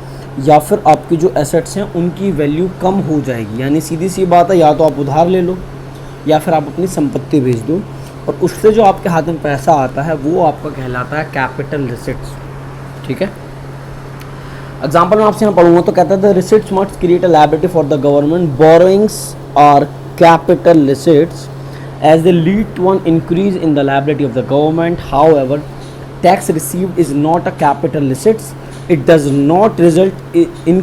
या फिर आपकी जो एसेट्स हैं उनकी वैल्यू कम हो जाएगी। यानी सीधी सी बात है, या तो आप उधार ले लो या फिर आप अपनी संपत्ति बेच दो, और उससे जो आपके हाथ में पैसा आता है वो आपका कहलाता है कैपिटल रिसीट्स। ठीक है, एग्जाम्पल मैं आपसे यहाँ पढ़ूंगा तो कहता है the receipts must create a liability for the government, borrowings are capital receipts as they lead to an increase in the liability of the government. However, tax received is not a capital receipts. It does not result in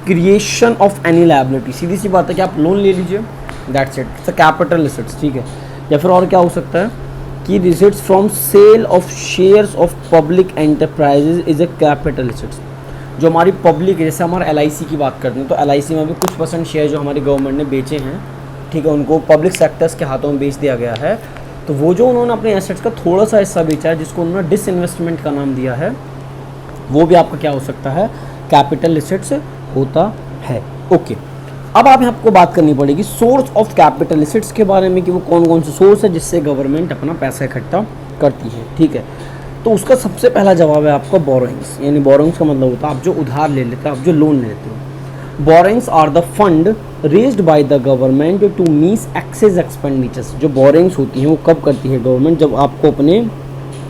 creation of any liability. सीधी सी बात है कि आप loan ले लीजिए, that's it, it's a capital receipts। ठीक है, या फिर और क्या हो सकता है कि receipts from sale of shares of public enterprises is a capital receipts। जो हमारी पब्लिक है, जैसे हमारा LIC की बात करते हैं तो LIC में भी कुछ % शेयर जो हमारी गवर्नमेंट ने बेचे हैं, ठीक है, उनको पब्लिक सेक्टर्स के हाथों में बेच दिया गया है, तो वो जो उन्होंने अपने एसेट्स का थोड़ा सा हिस्सा बेचा है जिसको उन्होंने डिसइन्वेस्टमेंट का नाम दिया है, वो भी आपका क्या हो सकता है, कैपिटल एसेट्स होता है। ओके, अब आप आपको बात करनी पड़ेगी सोर्स ऑफ कैपिटल एसेट्स के बारे में कि वो कौन कौन से सोर्स है जिससे गवर्नमेंट अपना पैसा इकट्ठा करती है। ठीक है, तो उसका सबसे पहला जवाब है आपका बोरोइंग्स। यानी बोरोइंग्स का मतलब होता है आप जो उधार ले लेते हो, आप जो लोन ले लेते हो। Borrowings are the fund raised by the government to meet excess expenditures. जो बोरोइंग्स होती हैं वो कब करती है गवर्नमेंट, जब आपको अपने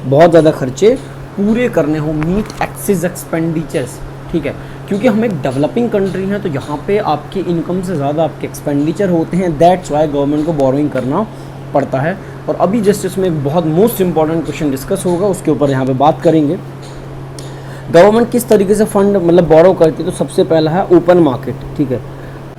बहुत ज़्यादा खर्चे पूरे करने हो, मीट एक्सेस एक्सपेंडिचर्स। ठीक है, क्योंकि हम एक डेवलपिंग कंट्री हैं तो यहाँ पे आपकी इनकम से ज़्यादा आपके एक्सपेंडिचर होते हैं, दैट्स वाई गवर्नमेंट को बोरोइंग करना पड़ता है। और अभी जस्ट इसमें एक बहुत मोस्ट इंपॉर्टेंट क्वेश्चन डिस्कस होगा, उसके ऊपर यहाँ पे बात करेंगे। गवर्नमेंट किस तरीके से फंड मतलब बोरो करती है, तो सबसे पहला है ओपन मार्केट। ठीक है,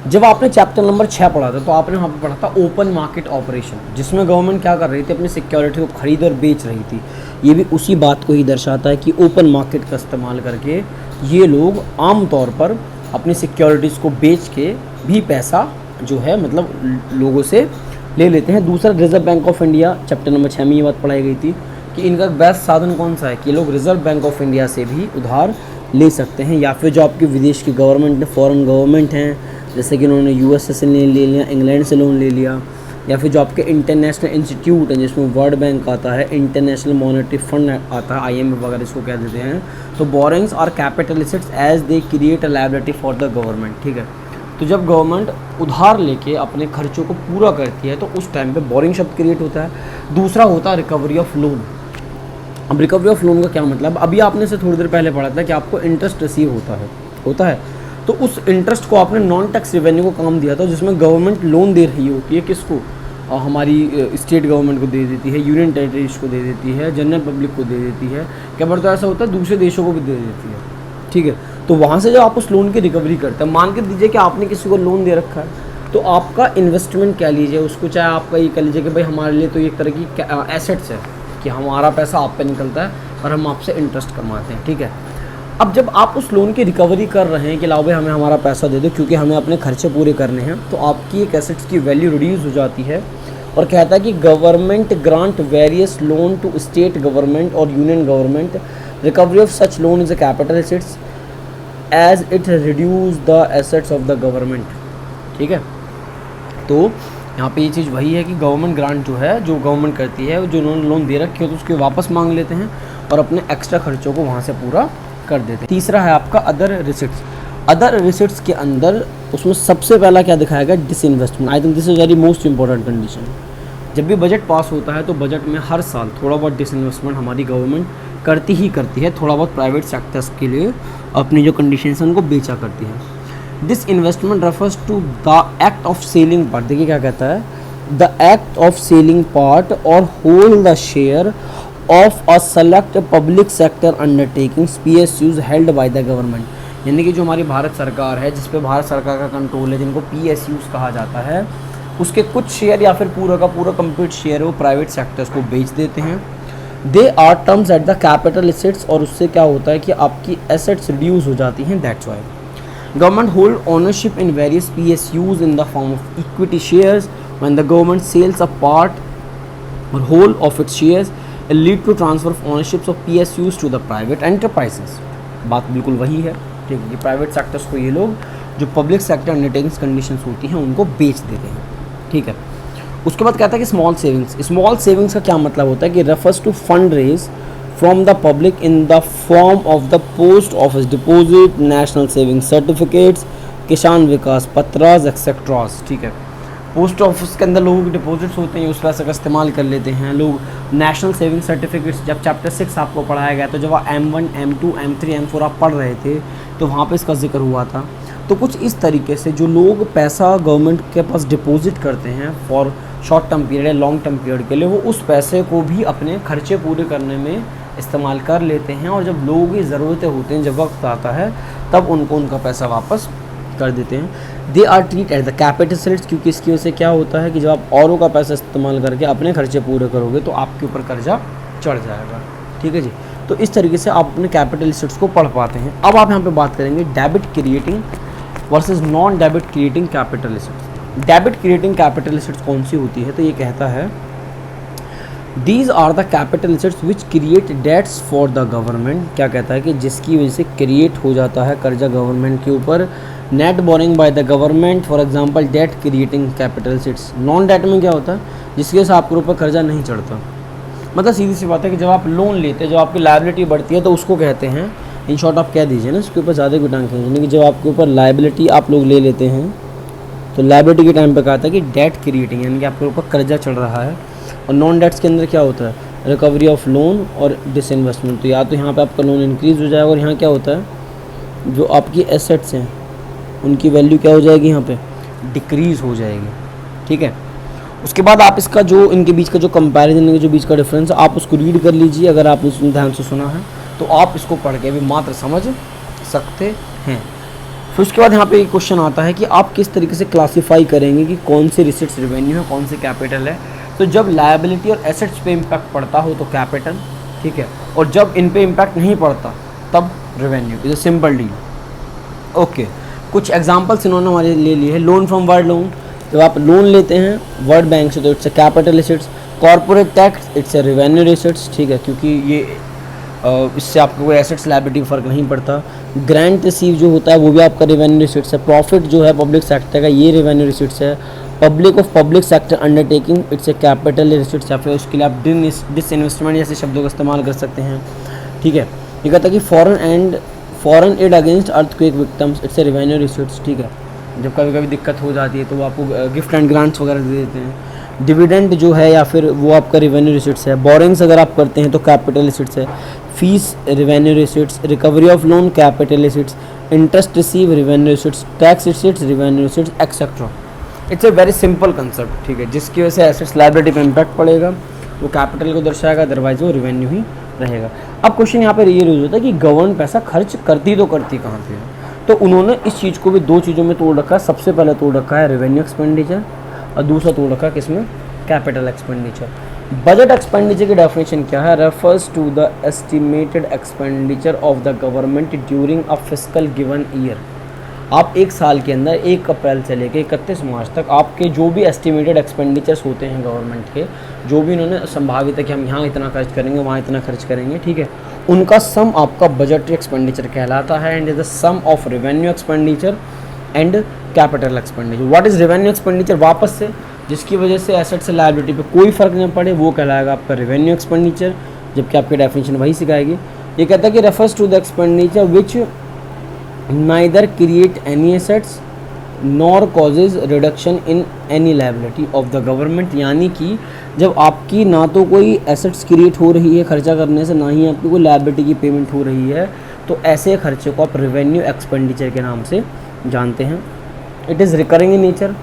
जब आपने चैप्टर नंबर 6 पढ़ा था तो आपने वहाँ पे पढ़ा था ओपन मार्केट ऑपरेशन, जिसमें गवर्नमेंट क्या कर रही थी, अपनी सिक्योरिटी को खरीद और बेच रही थी। ये भी उसी बात को ही दर्शाता है कि ओपन मार्केट का इस्तेमाल करके ये लोग आम तौर पर अपनी सिक्योरिटीज़ को बेच के भी पैसा जो है मतलब लोगों से ले लेते हैं। दूसरा, reserve bank of India, chapter number 6 में ये बात पढ़ाई गई थी कि इनका बेस्ट साधन कौन सा है कि लोग रिजर्व बैंक ऑफ इंडिया से भी उधार ले सकते हैं, या फिर जो आपकी विदेश की गवर्नमेंट है, फॉरेन गवर्नमेंट हैं, जैसे कि उन्होंने USA से ले लिया, इंग्लैंड से लोन ले लिया, या फिर जो आपके इंटरनेशनल इंस्टीट्यूट हैं जिसमें वर्ल्ड बैंक आता है, इंटरनेशनल मॉनेटरी फंड आता है, IMF वगैरह इसको कह देते हैं। तो borrowings are capital assets as they create a liability for the government. ठीक है, तो जब गवर्नमेंट उधार लेके अपने खर्चों को पूरा करती है तो उस टाइम पे बोरिंग शब्द क्रिएट होता है। दूसरा होता है रिकवरी ऑफ लोन। अब रिकवरी ऑफ लोन का क्या मतलब, अभी आपने से थोड़ी देर पहले पढ़ा था कि आपको इंटरेस्ट रिसीव होता है तो उस इंटरेस्ट को आपने नॉन टैक्स रेवेन्यू को काम दिया था, जिसमें गवर्नमेंट लोन दे रही होती है किसको, हमारी स्टेट गवर्नमेंट को दे देती है, यूनियन टेरिटरीज को दे देती है, जनरल पब्लिक को दे देती है, क्या बार तो ऐसा होता है दूसरे देशों को भी दे देती है। ठीक है, तो वहाँ से जब आप उस लोन की रिकवरी करते हैं, मान के दीजिए कि आपने किसी को लोन दे रखा है, तो आपका इन्वेस्टमेंट क्या लीजिए उसको, चाहे आपका ये कह लीजिए कि भाई हमारे लिए तो एक तरह की एसेट्स है कि हमारा पैसा आप पे निकलता है और हम आपसे इंटरेस्ट कमाते हैं। ठीक है, अब जब आप उस लोन की रिकवरी कर रहे हैं कि लाओ भाई हमें हमारा पैसा दे दो क्योंकि हमें अपने खर्चे पूरे करने हैं, तो आपकी एक एसेट्स की वैल्यू रिड्यूस हो जाती है। और कहता है कि government grant various loan to state government और union government, recovery of such loan is a capital assets as it reduce the assets of the government. ठीक है, तो यहाँ पे ये चीज़ वही है कि गवर्नमेंट ग्रांट जो है, जो गवर्नमेंट करती है, जो उन्होंने लोन दे रखे हो तो उसके वापस मांग लेते हैं और अपने एक्स्ट्रा खर्चों को वहाँ से पूरा कर देते हैं। तीसरा है आपका अदर रिसिट्स। अदर रिसिट्स के अंदर उसमें सबसे पहला क्या दिखाया गया, disinvestment. I think this is very most important condition. जब भी बजट पास होता है तो बजट में हर साल थोड़ा बहुत डिसइन्वेस्टमेंट हमारी गवर्नमेंट करती ही करती है, थोड़ा बहुत प्राइवेट सेक्टर्स के लिए अपनी जो कंडीशंस हैं उनको बेचा करती है। This investment refers to the act of selling part. देखिए क्या कहता है, the act of selling part or hold the share of a select public sector undertakings PSUs held by the government, यानी कि जो हमारी भारत सरकार है, जिस पे भारत सरकार का कंट्रोल है, जिनको PSUs कहा जाता है, उसके कुछ शेयर या फिर पूरा का पूरा कंप्लीट शेयर वो प्राइवेट सेक्टर्स को बेच देते हैं। They are terms at the capital assets, और उससे क्या होता है कि आपकी एसेट्स रिड्यूस हो जाती हैं, that's why government hold ownership in various PSUs in the form of equity shares. When the government sells a part or whole of its shares it lead to transfer of ownerships of PSUs to the private enterprises. बात बिल्कुल वही है, ठीक है, कि private sectors को ये लोग जो पब्लिक सेक्टर अंडरटेकिंग्स कंडीशंस होती हैं उनको बेच देते हैं, ठीक है। उसके बाद कहता है कि स्मॉल सेविंग्स, स्मॉल सेविंग्स का क्या मतलब होता है कि refers to fund raise from the public in the form of the post office deposit, national saving certificates, Kisan Vikas पत्रास etceteras, ठीक है। पोस्ट ऑफिस के अंदर लोगों के डिपॉजिट्स होते हैं, उस पैसे का इस्तेमाल कर लेते हैं लोग। नेशनल सेविंग सर्टिफिकेट्स, जब चैप्टर 6 आपको पढ़ाया गया तो जब आप M1 M2 M3 M4 आप पढ़ रहे थे तो वहाँ पे इसका जिक्र हुआ था। तो कुछ इस तरीके से जो लोग पैसा गवर्नमेंट के पास डिपॉजिट करते हैं फॉर शॉर्ट टर्म पीरियड या लॉन्ग टर्म पीरियड के लिए, वो उस पैसे को भी अपने खर्चे पूरे करने में इस्तेमाल कर लेते हैं, और जब लोगों की ज़रूरतें होती हैं, जब वक्त आता है, तब उनको उनका पैसा वापस कर देते हैं। They are treat at the capital assets, क्योंकि इसकी वजह से क्या होता है कि जब आप औरों का पैसा इस्तेमाल करके अपने खर्चे पूरे करोगे तो आपके ऊपर कर्जा चढ़ जाएगा, ठीक है जी। तो इस तरीके से आप अपने कैपिटल एसेट्स को पढ़ पाते हैं। अब आप यहाँ पे बात करेंगे debit creating versus non debit creating capital assets. Debit creating capital assets कौन सी होती है, तो ये कहता है these are the capital assets which create debts for the government. क्या कहता है कि जिसकी वजह से क्रिएट हो जाता है कर्जा गवर्नमेंट के ऊपर। Net borrowing by the government, for example debt creating capital assets. Non debt में क्या होता है, जिसकी वजह से आपके ऊपर कर्जा नहीं चढ़ता। मतलब सीधी सी बात है कि जब आप लोन लेते हैं, जब आपकी लायबिलिटी बढ़ती है तो उसको कहते हैं, इन शॉर्ट आप कह दीजिए ना, उसके ऊपर ज़्यादा कोई टांग खींचने की, जब आपके ऊपर लायबिलिटी आप लोग ले लेते हैं तो लायबिलिटी के टाइम पे कहा था कि डेट क्रिएटिंग, यानी कि आपके ऊपर कर्जा चढ़ रहा है। और नॉन डेट्स के अंदर क्या होता है, रिकवरी ऑफ लोन और डिसइन्वेस्टमेंट। तो या तो यहाँ पे आपका लोन इंक्रीज़ हो जाएगा, और यहाँ क्या होता है जो आपकी एसेट्स हैं उनकी वैल्यू क्या हो जाएगी, यहाँ पे डिक्रीज़ हो जाएगी, ठीक है। उसके बाद आप इसका जो इनके बीच का जो कंपैरिजन है, जो बीच का डिफरेंस है, आप उसको रीड कर लीजिए। अगर आपने उसमें ध्यान से सुना है तो आप इसको पढ़ के भी मात्र समझ सकते हैं। फिर उसके बाद यहाँ पे एक क्वेश्चन आता है कि आप किस तरीके से क्लासीफाई करेंगे कि कौन से रिसीट्स रेवेन्यू है, कौन से कैपिटल है। तो जब लायबिलिटी और एसेट्स पे इम्पैक्ट पड़ता हो तो कैपिटल, ठीक है, और जब इन पे इम्पैक्ट नहीं पड़ता तब revenue. Is a simple deal, okay. कुछ एग्जांपल्स इन्होंने हमारे ले लिए हैं। लोन फ्रॉम वर्ल्ड लोन, जब आप लोन लेते हैं वर्ल्ड बैंक से तो it's a capital assets. Corporate tax it's a revenue assets, ठीक है, क्योंकि ये इससे आपको कोई एसेट्स लायबिलिटी फ़र्क नहीं पड़ता। ग्रांट रिसीव जो होता है वो भी आपका रेवेन्यू रिसीट्स है। प्रॉफिट जो है पब्लिक सेक्टर का, ये रेवेन्यू रिसीट्स है। Public of public sector undertaking it's a capital receipts, या फिर उसके लिए आप डिसइन्वेस्टमेंट जैसे शब्दों का इस्तेमाल कर सकते हैं, ठीक है। ये कहता है कि foreign add against earthquake victims it's a revenue receipts, ठीक है। जब कभी कभी दिक्कत हो जाती है तो वो आपको गिफ्ट एंड ग्रांट्स वगैरह दे देते हैं। डिविडेंड जो है या फिर वो आपका रेवेन्यू रिसीट्स है। बोरिंग्स अगर आप करते हैं तो कैपिटल रिसीट्स है। Fees revenue receipts. Recovery of loan capital receipts. Interest receive revenue receipts. Tax receipts revenue receipts etcetera. It's a very simple concept, ठीक है, जिसकी वजह से एसेट्स लायबिलिटी पे इम्पैक्ट पड़ेगा वो कैपिटल को दर्शाएगा, अदरवाइज वो रेवेन्यू ही रहेगा। अब क्वेश्चन यहाँ पे ये यूज होता है कि गवर्नमेंट पैसा खर्च करती तो करती कहाँ पे है। तो उन्होंने इस चीज़ को भी दो चीज़ों में तोड़ रखा है। सबसे पहले तोड़ रखा है रेवेन्यू एक्सपेंडिचर, और दूसरा तोड़ रखा है किसमें, कैपिटल एक्सपेंडिचर। बजट एक्सपेंडिचर की डेफिनेशन क्या है, refers to the estimated expenditure of the government during a fiscal given year. आप एक साल के अंदर 1 अप्रैल से लेकर 31 मार्च तक आपके जो भी एस्टिमेटेड एक्सपेंडिचर्स होते हैं गवर्नमेंट के, जो भी उन्होंने संभावित है कि हम यहाँ इतना खर्च करेंगे, वहाँ इतना खर्च करेंगे, ठीक है, उनका सम आपका बजटरी एक्सपेंडिचर कहलाता है। And is the sum of revenue expenditure and capital expenditure. What is revenue expenditure, वापस से जिसकी वजह से एसेट से लायबिलिटी पे कोई फर्क नहीं पड़े, वो कहलाएगा आपका रेवेन्यू एक्सपेंडिचर, जबकि आपकी डेफिनेशन वही सिखाएगी। ये कहता है कि refers to the expenditure which neither create any assets nor causes reduction in any liability of the government. यानी कि जब आपकी ना तो कोई एसेट्स क्रिएट हो रही है खर्चा करने से, ना ही आपकी कोई लायबिलिटी की पेमेंट हो रही है, तो ऐसे खर्चे को आप रेवेन्यू एक्सपेंडिचर के नाम से जानते हैं। It is recurring in nature.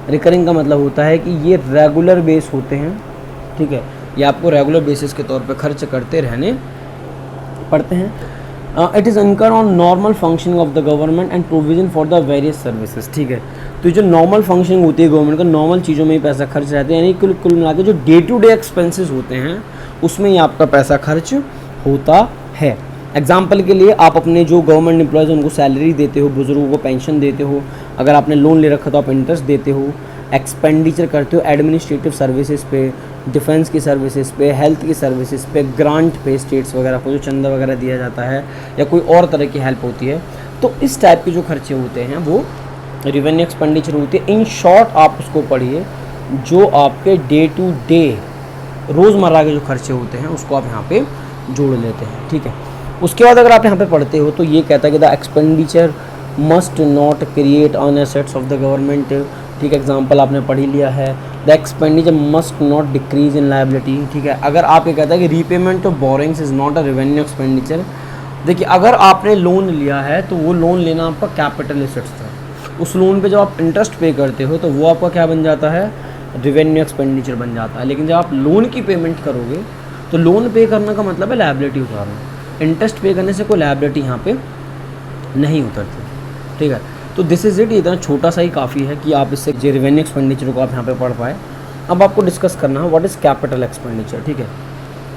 Recurring का मतलब होता है कि ये रेगुलर बेस होते हैं, ठीक है, ये आपको रेगुलर बेसिस के तौर पे खर्च करते रहने पड़ते हैं। इट इज़ इनकर on normal functioning of the government and provision for the various services, ठीक है। तो जो नॉर्मल फंक्शनिंग होती है गवर्नमेंट का, नॉर्मल चीज़ों में ही पैसा खर्च रहता है, यानी कुल मिला के जो डे टू डे एक्सपेंसेस होते हैं उसमें ही आपका पैसा खर्च होता है। एग्जाम्पल के लिए आप अपने जो गवर्नमेंट एम्प्लॉयज़ उनको सैलरी देते हो, बुजुर्गों को पेंशन देते हो, अगर आपने लोन ले रखा तो आप इंटरेस्ट देते हो, एक्सपेंडिचर करते हो एडमिनिस्ट्रेटिव सर्विसेज पे, डिफेंस की सर्विसेज पे, हेल्थ की सर्विसेज पे, ग्रांट पे स्टेट्स वगैरह को जो चंदा वगैरह दिया जाता है या कोई और तरह की हेल्प होती है, तो इस टाइप के जो खर्चे होते हैं वो रेवेन्यू एक्सपेंडिचर होती है। इन शॉर्ट आप उसको पढ़िए, जो आपके डे टू डे रोज़मर्रा के जो खर्चे होते हैं उसको आप यहाँ पे जोड़ लेते हैं, ठीक है। उसके बाद अगर आप यहाँ पे पढ़ते हो तो ये कहता है कि the expenditure must not create on assets of the government, ठीक है। एग्जांपल आपने पढ़ ही लिया है। The expenditure must not decrease in liability, ठीक है। अगर आप ये कहता है कि repayment of borings is not a revenue expenditure, देखिए अगर आपने लोन लिया है तो वो लोन लेना आपका कैपिटल एसेट्स था, उस लोन पे जब आप इंटरेस्ट पे करते हो तो वो आपका क्या बन जाता है, रेवेन्यू एक्सपेंडिचर बन जाता है। लेकिन जब आप लोन की पेमेंट करोगे तो लोन पे करने का मतलब है लायबिलिटी उतारना, इंटरेस्ट पे करने से कोई लायबिलिटी यहाँ पे नहीं उतरती, ठीक है। तो दिस इज़ इट, इतना छोटा सा ही काफ़ी है कि आप इससे जो रेवेन्यू एक्सपेंडिचर को आप यहाँ पे पढ़ पाए। अब आपको डिस्कस करना है व्हाट इज़ कैपिटल एक्सपेंडिचर, ठीक है।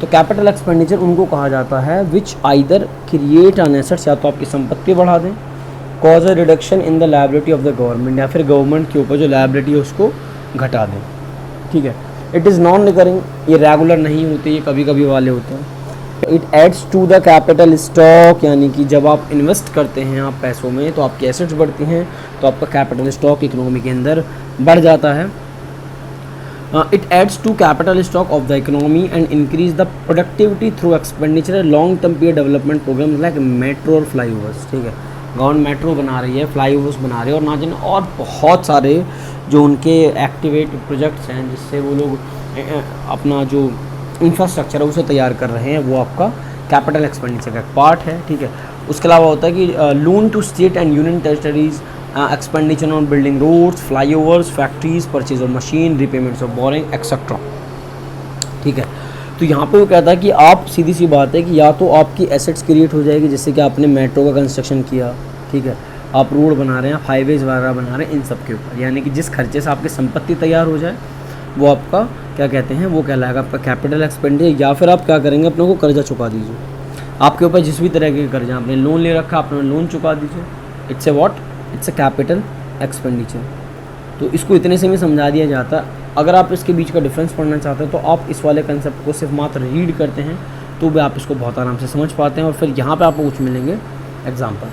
तो कैपिटल एक्सपेंडिचर उनको कहा जाता है विच आइदर क्रिएट एन एसेट्स, या तो आपकी संपत्ति बढ़ा दें, cause a reduction in the liability of the government, या फिर गवर्नमेंट के ऊपर जो लायबिलिटी है उसको घटा दें, ठीक है। इट इज़ नॉन रिकरिंग, ये रेगुलर नहीं होते, ये कभी कभी वाले होते हैं। It adds to the capital stock, यानी कि जब आप इन्वेस्ट करते हैं आप पैसों में तो आपकी एसेट्स बढ़ती हैं, तो आपका कैपिटल स्टॉक इकोनॉमी के अंदर बढ़ जाता है। It adds to capital stock of the economy and increase the productivity through expenditure long term period development program like metro or flyovers, ठीक है। गवर्नमेंट मेट्रो बना रही है, फ्लाई ओवर्स बना रही है, और ना जाने और बहुत सारे जो उनके एक्टिवेट प्रोजेक्ट्स हैं जिससे वो लोग अपना जो इंफ्रास्ट्रक्चर है उसे तैयार कर रहे हैं, वो आपका कैपिटल एक्सपेंडिचर का पार्ट है, ठीक है। उसके अलावा होता है कि loan to state and union territories, expenditure on building roads, flyovers, factories, purchase of machine, repayments of borrowing etcetera, ठीक है। तो यहाँ पे वो कहता है कि आप, सीधी सी बात है कि या तो आपकी एसेट्स क्रिएट हो जाएगी, जैसे कि आपने मेट्रो का कंस्ट्रक्शन किया, ठीक है, आप रोड बना रहे हैं, आप हाईवेज वगैरह बना रहे हैं, इन सब के ऊपर, यानी कि जिस खर्चे से आपकी संपत्ति तैयार हो जाए वो आपका क्या कहते हैं, वो कहलाएगा आपका कैपिटल एक्सपेंडिचर। या फिर आप क्या करेंगे, अपने को कर्जा चुका दीजिए, आपके ऊपर जिस भी तरह के कर्जा, आपने लोन ले रखा, अपना लोन चुका दीजिए, it's a what, it's a capital expenditure. तो इसको इतने से में समझा दिया जाता है। अगर आप इसके बीच का डिफरेंस पढ़ना चाहते हैं तो आप इस वाले कंसेप्ट को सिर्फ मात्र रीड करते हैं तो भी आप इसको बहुत आराम से समझ पाते हैं, और फिर यहाँ पे आपको कुछ मिलेंगे एग्जाम्पल।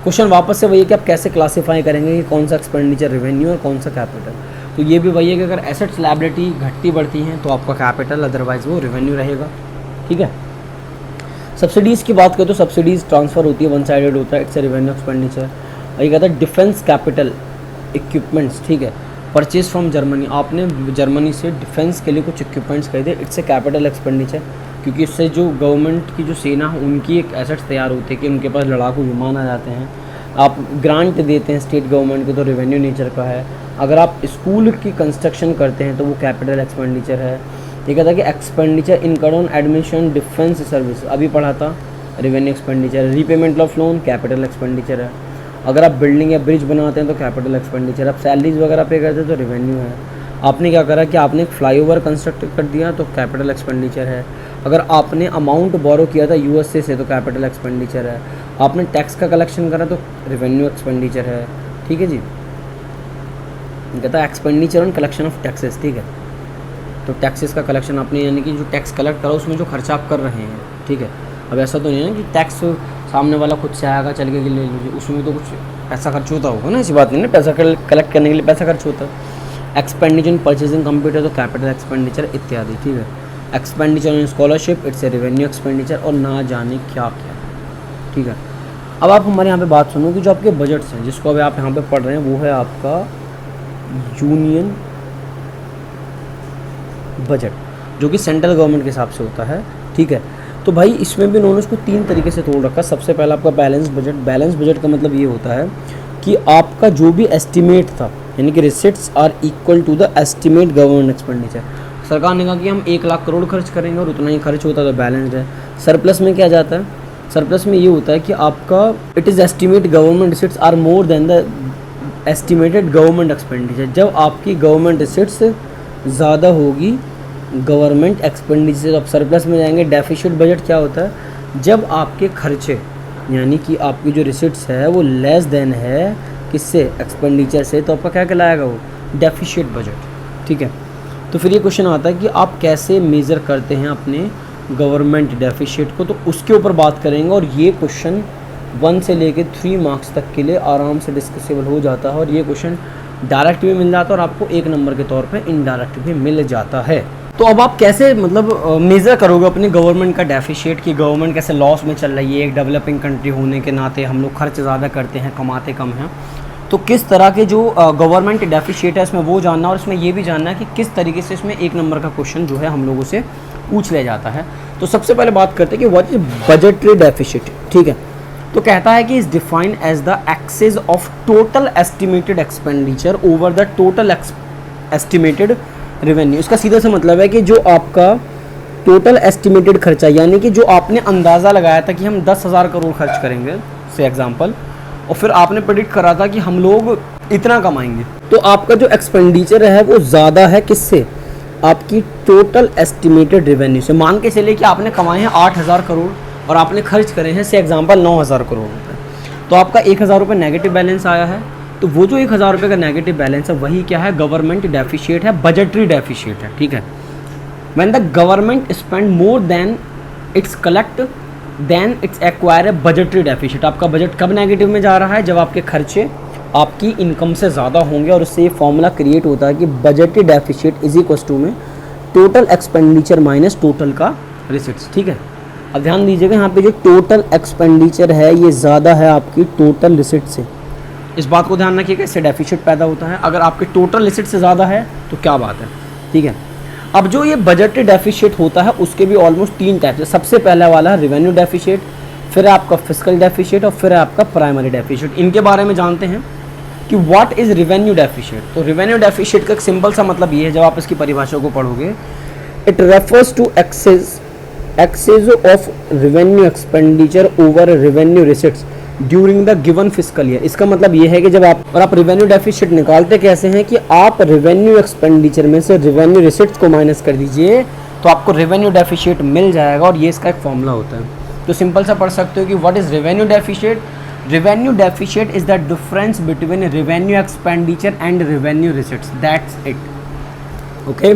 क्वेश्चन वापस से वही है कि आप कैसे क्लासीफाई करेंगे कि कौन सा एक्सपेंडिचर रेवेन्यू और कौन सा कैपिटल। तो ये भी वही है कि अगर एसेट्स लायबिलिटी घटती बढ़ती हैं तो आपका कैपिटल, अदरवाइज वो रेवेन्यू रहेगा, ठीक है। सब्सिडीज़ की बात करें तो सब्सिडीज़ ट्रांसफ़र होती है, वन साइडेड होता है, इट्स ए रेवेन्यू एक्सपेंडिचर। ये कहता है डिफेंस कैपिटल इक्विपमेंट्स, ठीक है, परचेज फ्रॉम जर्मनी, आपने जर्मनी से डिफेंस के लिए कुछ इक्विपमेंट्स खरीदे, इट्स ए कैपिटल एक्सपेंडिचर, क्योंकि इससे जो गवर्नमेंट की जो सेना है उनकी एक एसेट्स तैयार होती है कि उनके पास लड़ाकू विमान आ जाते हैं। आप ग्रांट देते हैं स्टेट गवर्नमेंट को तो रेवेन्यू नेचर का है। अगर आप स्कूल की कंस्ट्रक्शन करते हैं तो वो कैपिटल एक्सपेंडिचर है। ये कहता है कि expenditure incurred on admission defence service, अभी पढ़ा था, revenue expenditure. Repayment of loan capital expenditure है। अगर आप बिल्डिंग या ब्रिज बनाते हैं तो कैपिटल एक्सपेंडिचर। आप सैलरीज वगैरह पे करते हैं तो रेवेन्यू है। आपने क्या करा कि आपने एक फ्लाईओवर कंस्ट्रक्ट कर दिया तो कैपिटल एक्सपेंडिचर है। अगर आपने अमाउंट बोरो किया था यूएसए से तो कैपिटल एक्सपेंडिचर है। आपने टैक्स का कलेक्शन करा तो रेवेन्यू एक्सपेंडिचर है, ठीक है जी। कहता है expenditure on collection of taxes, ठीक है। तो टैक्सेस का कलेक्शन आपने, यानी कि जो टैक्स कलेक्ट करा उसमें जो खर्चा आप कर रहे हैं, ठीक है। अब ऐसा तो नहीं है कि टैक्स सामने वाला खुद से आएगा चल के ले लीजिए, उसमें तो कुछ पैसा खर्च होता होगा ना, ऐसी बात नहीं है, पैसा कलेक्ट करने के लिए पैसा खर्च होता है। एक्सपेंडिचर इन परचेजिंग कंप्यूटर तो कैपिटल एक्सपेंडिचर इत्यादि, ठीक है। Expenditure in scholarship it's a revenue expenditure, और ना जाने क्या क्या, ठीक है। अब आप हमारे यहाँ पे बात सुनो कि जो आपके बजट्स हैं जिसको अभी आप यहाँ पे पढ़ रहे हैं वो है आपका यूनियन बजट, जो कि सेंट्रल गवर्नमेंट के हिसाब से होता है, ठीक है। तो भाई इसमें भी उन्होंने उसको 3 तरीके से तोड़ रखा। सबसे पहला आपका बैलेंस बजट। बैलेंस बजट का मतलब ये होता है कि आपका जो भी एस्टिमेट था, यानी कि receipts are equal to the estimate government expenditure. सरकार ने कहा कि हम 1 लाख करोड़ खर्च करेंगे और उतना ही खर्च होता है तो बैलेंस्ड है। सरप्लस में क्या जाता है, सरप्लस में ये होता है कि आपका it is estimate government receipts are more than the estimated government expenditure. जब आपकी गवर्नमेंट रिसिट्स ज़्यादा होगी गवर्नमेंट एक्सपेंडिचर, अब सरप्लस में जाएंगे। डेफिसिट बजट क्या होता है, जब आपके खर्चे यानी कि आपकी जो रिसिट्स है वो लेस देन है किससे, एक्सपेंडिचर से, तो आपका क्या कहलाएगा, वो डेफिसिट बजट। ठीक है, तो फिर ये क्वेश्चन आता है कि आप कैसे मेज़र करते हैं अपने गवर्नमेंट डेफिसिट को, तो उसके ऊपर बात करेंगे। और ये क्वेश्चन 1 से लेके 3 मार्क्स तक के लिए आराम से डिस्कसेबल हो जाता है। और ये क्वेश्चन डायरेक्ट भी मिल जाता है और आपको 1 नंबर के तौर पे इनडायरेक्ट भी मिल जाता है। तो अब आप कैसे मतलब मेज़र करोगे अपने गवर्नमेंट का डेफिसिट कि गवर्नमेंट कैसे लॉस में चल रही है। एक डेवलपिंग कंट्री होने के नाते हम लोग खर्च ज़्यादा करते हैं, कमाते कम हैं, तो किस तरह के जो गवर्नमेंट डेफिसिट है इसमें वो जानना, और इसमें ये भी जानना है कि किस तरीके से इसमें 1 नंबर का क्वेश्चन जो है हम लोगों से पूछ लिया जाता है। तो सबसे पहले बात करते हैं कि व्हाट इज बजटरी डेफिसिट। ठीक है, तो कहता है कि is defined as the excess of total estimated expenditure over the total estimated revenue. इसका सीधा सा मतलब है कि जो आपका टोटल एस्टिमेटेड खर्चा, यानी कि जो आपने अंदाज़ा लगाया था कि हम 10,000 करोड़ खर्च करेंगे से एग्जाम्पल, और फिर आपने प्रेडिक्ट करा था कि हम लोग इतना कमाएंगे, तो आपका जो एक्सपेंडिचर है वो ज़्यादा है किससे, आपकी टोटल एस्टिमेटेड रेवेन्यू से। मान के चलिए कि आपने कमाए हैं 8,000 करोड़ और आपने खर्च करे हैं से एग्जाम्पल 9,000 करोड़ रुपये, तो आपका 1,000 रुपये नेगेटिव बैलेंस आया है। तो वो जो 1,000 रुपये का नेगेटिव बैलेंस है वही क्या है, गवर्नमेंट डेफिसिट है, बजटरी डेफिसिट है। ठीक है, when the government spend more than its collect than its acquire budgetary deficit. आपका बजट कब नेगेटिव में जा रहा है, जब आपके खर्चे आपकी इनकम से ज़्यादा होंगे, और उससे ये फॉर्मूला क्रिएट होता है कि budgetary deficit is equal to में टोटल एक्सपेंडिचर माइनस टोटल का रिसिट्स। ठीक है, अब ध्यान दीजिएगा यहाँ पे जो टोटल एक्सपेंडिचर है ये ज़्यादा है आपकी टोटल रिसिट से। इस बात को ध्यान रखिएगा, इससे डेफिसिट पैदा होता है। अगर आपके टोटल रिसिट से ज़्यादा है तो क्या बात है। ठीक है, अब जो ये बजटरी डेफिसिट होता है उसके भी ऑलमोस्ट 3 टाइप्स है। सबसे पहला वाला है रेवेन्यू डेफिसिट, फिर है आपका फिस्कल डेफिसिट और फिर है आपका प्राइमरी डेफिसिट। इनके बारे में जानते हैं कि व्हाट इज़ रेवेन्यू डेफिसिट। तो रेवेन्यू डेफिसिट का एक सिंपल सा मतलब ये है, जब आप इसकी परिभाषा को पढ़ोगे, it refers to excess of revenue expenditure over revenue receipts during the given fiscal year. इसका मतलब ये है कि जब आप रेवेन्यू डेफिसिट निकालते कैसे हैं कि आप रेवेन्यू एक्सपेंडिचर में से रेवेन्यू रिसिट्स को माइनस कर दीजिए तो आपको रेवेन्यू डेफिसिट मिल जाएगा, और ये इसका एक फॉर्मूला होता है। तो सिंपल सा पढ़ सकते हो कि what is revenue deficit. Revenue deficit is the difference between revenue expenditure and revenue receipts, that's it. Okay,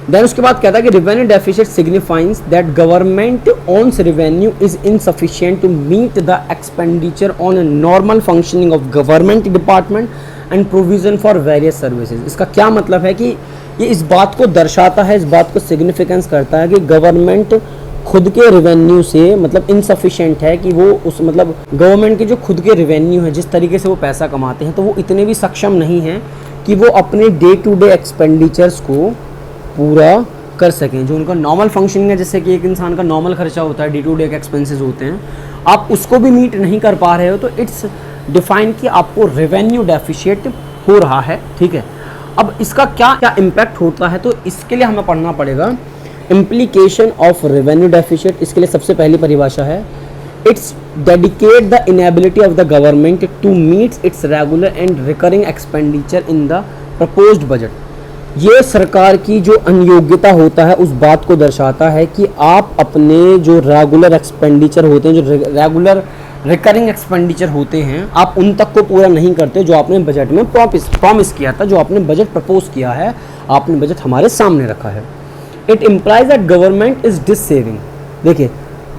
then उसके बाद कहता है कि revenue deficit signifies that government owns revenue is insufficient to meet the expenditure on normal functioning of government department and provision for various services. इसका क्या मतलब है कि ये इस बात को दर्शाता है, इस बात को सिग्निफिकेंस करता है कि गवर्नमेंट खुद के रेवेन्यू से मतलब इनसफिशिएंट है, कि वो उस मतलब गवर्नमेंट के जो खुद के रेवेन्यू है, जिस तरीके से वो पैसा कमाते हैं, तो वो इतने भी सक्षम नहीं हैं कि वो अपने डे टू डे एक्सपेंडिचर्स को पूरा कर सकें। जो उनका नॉर्मल फंक्शनिंग है, जैसे कि एक इंसान का नॉर्मल खर्चा होता है, डे टू डे के एक्सपेंसेस होते हैं, आप उसको भी मीट नहीं कर पा रहे हो, तो इट्स डिफाइन कि आपको रेवेन्यू डेफिसिट हो रहा है। ठीक है, अब इसका क्या क्या इम्पैक्ट होता है, तो इसके लिए हमें पढ़ना पड़ेगा इम्प्लीकेशन ऑफ रेवेन्यू डेफिसिट। इसके लिए सबसे पहली परिभाषा है, it's dedicate the inability of the government to meet its regular and recurring expenditure in the proposed budget. ये सरकार की जो अनियोग्यता होता है उस बात को दर्शाता है कि आप अपने जो रेगुलर एक्सपेंडिचर होते हैं, जो रेगुलर रिकरिंग एक्सपेंडिचर होते हैं, आप उन तक को पूरा नहीं करते जो आपने बजट में प्रॉमिस किया था, जो आपने बजट प्रपोज किया है, आपने बजट हमारे सामने रखा है। It implies that government is dissaving. देखिए,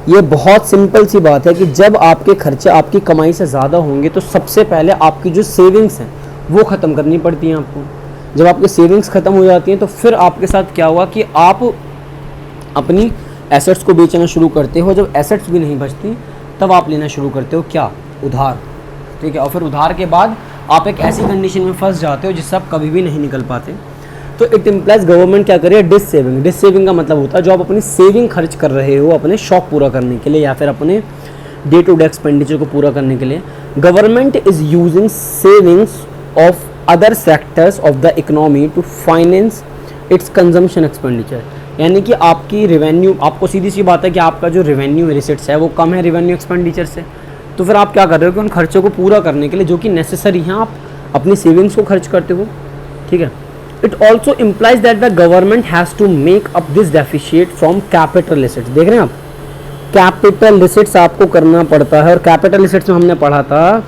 ये बहुत सिंपल सी बात है कि जब आपके खर्चे आपकी कमाई से ज़्यादा होंगे तो सबसे पहले आपकी जो सेविंग्स हैं वो ख़त्म करनी पड़ती हैं आपको। जब आपकी सेविंग्स ख़त्म हो जाती हैं तो फिर आपके साथ क्या हुआ कि आप अपनी एसेट्स को बेचना शुरू करते हो। जब एसेट्स भी नहीं बचती तब आप लेना शुरू करते हो क्या, उधार। ठीक है, और फिर उधार के बाद आप एक ऐसी कंडीशन में फंस जाते हो जिससे आप कभी भी नहीं निकल पाते। तो इट इम्प्लाइज गवर्नमेंट क्या करे, डिस सेविंग। डिस सेविंग का मतलब होता है जो आप अपनी सेविंग खर्च कर रहे हो अपने शौक पूरा करने के लिए या फिर अपने डे टू डे एक्सपेंडिचर को पूरा करने के लिए। Government is using savings of other sectors of the economy to finance it's consumption expenditure, यानी कि आपकी रेवेन्यू, आपको सीधी सी बात है कि आपका जो रेवेन्यू रिसिट्स है वो कम है रेवेन्यू एक्सपेंडिचर से, तो फिर आप क्या कर रहे हो कि उन खर्चों को पूरा करने के लिए जो कि नेसेसरी हैं आप अपनी सेविंग्स को खर्च करते हो, ठीक है। It also implies that the government has to make up this deficit from capital receipts. देख रहे हैं आप, कैपिटल रिसिट्स आपको करना पड़ता है, और कैपिटल रिसिट्स में हमने पढ़ा था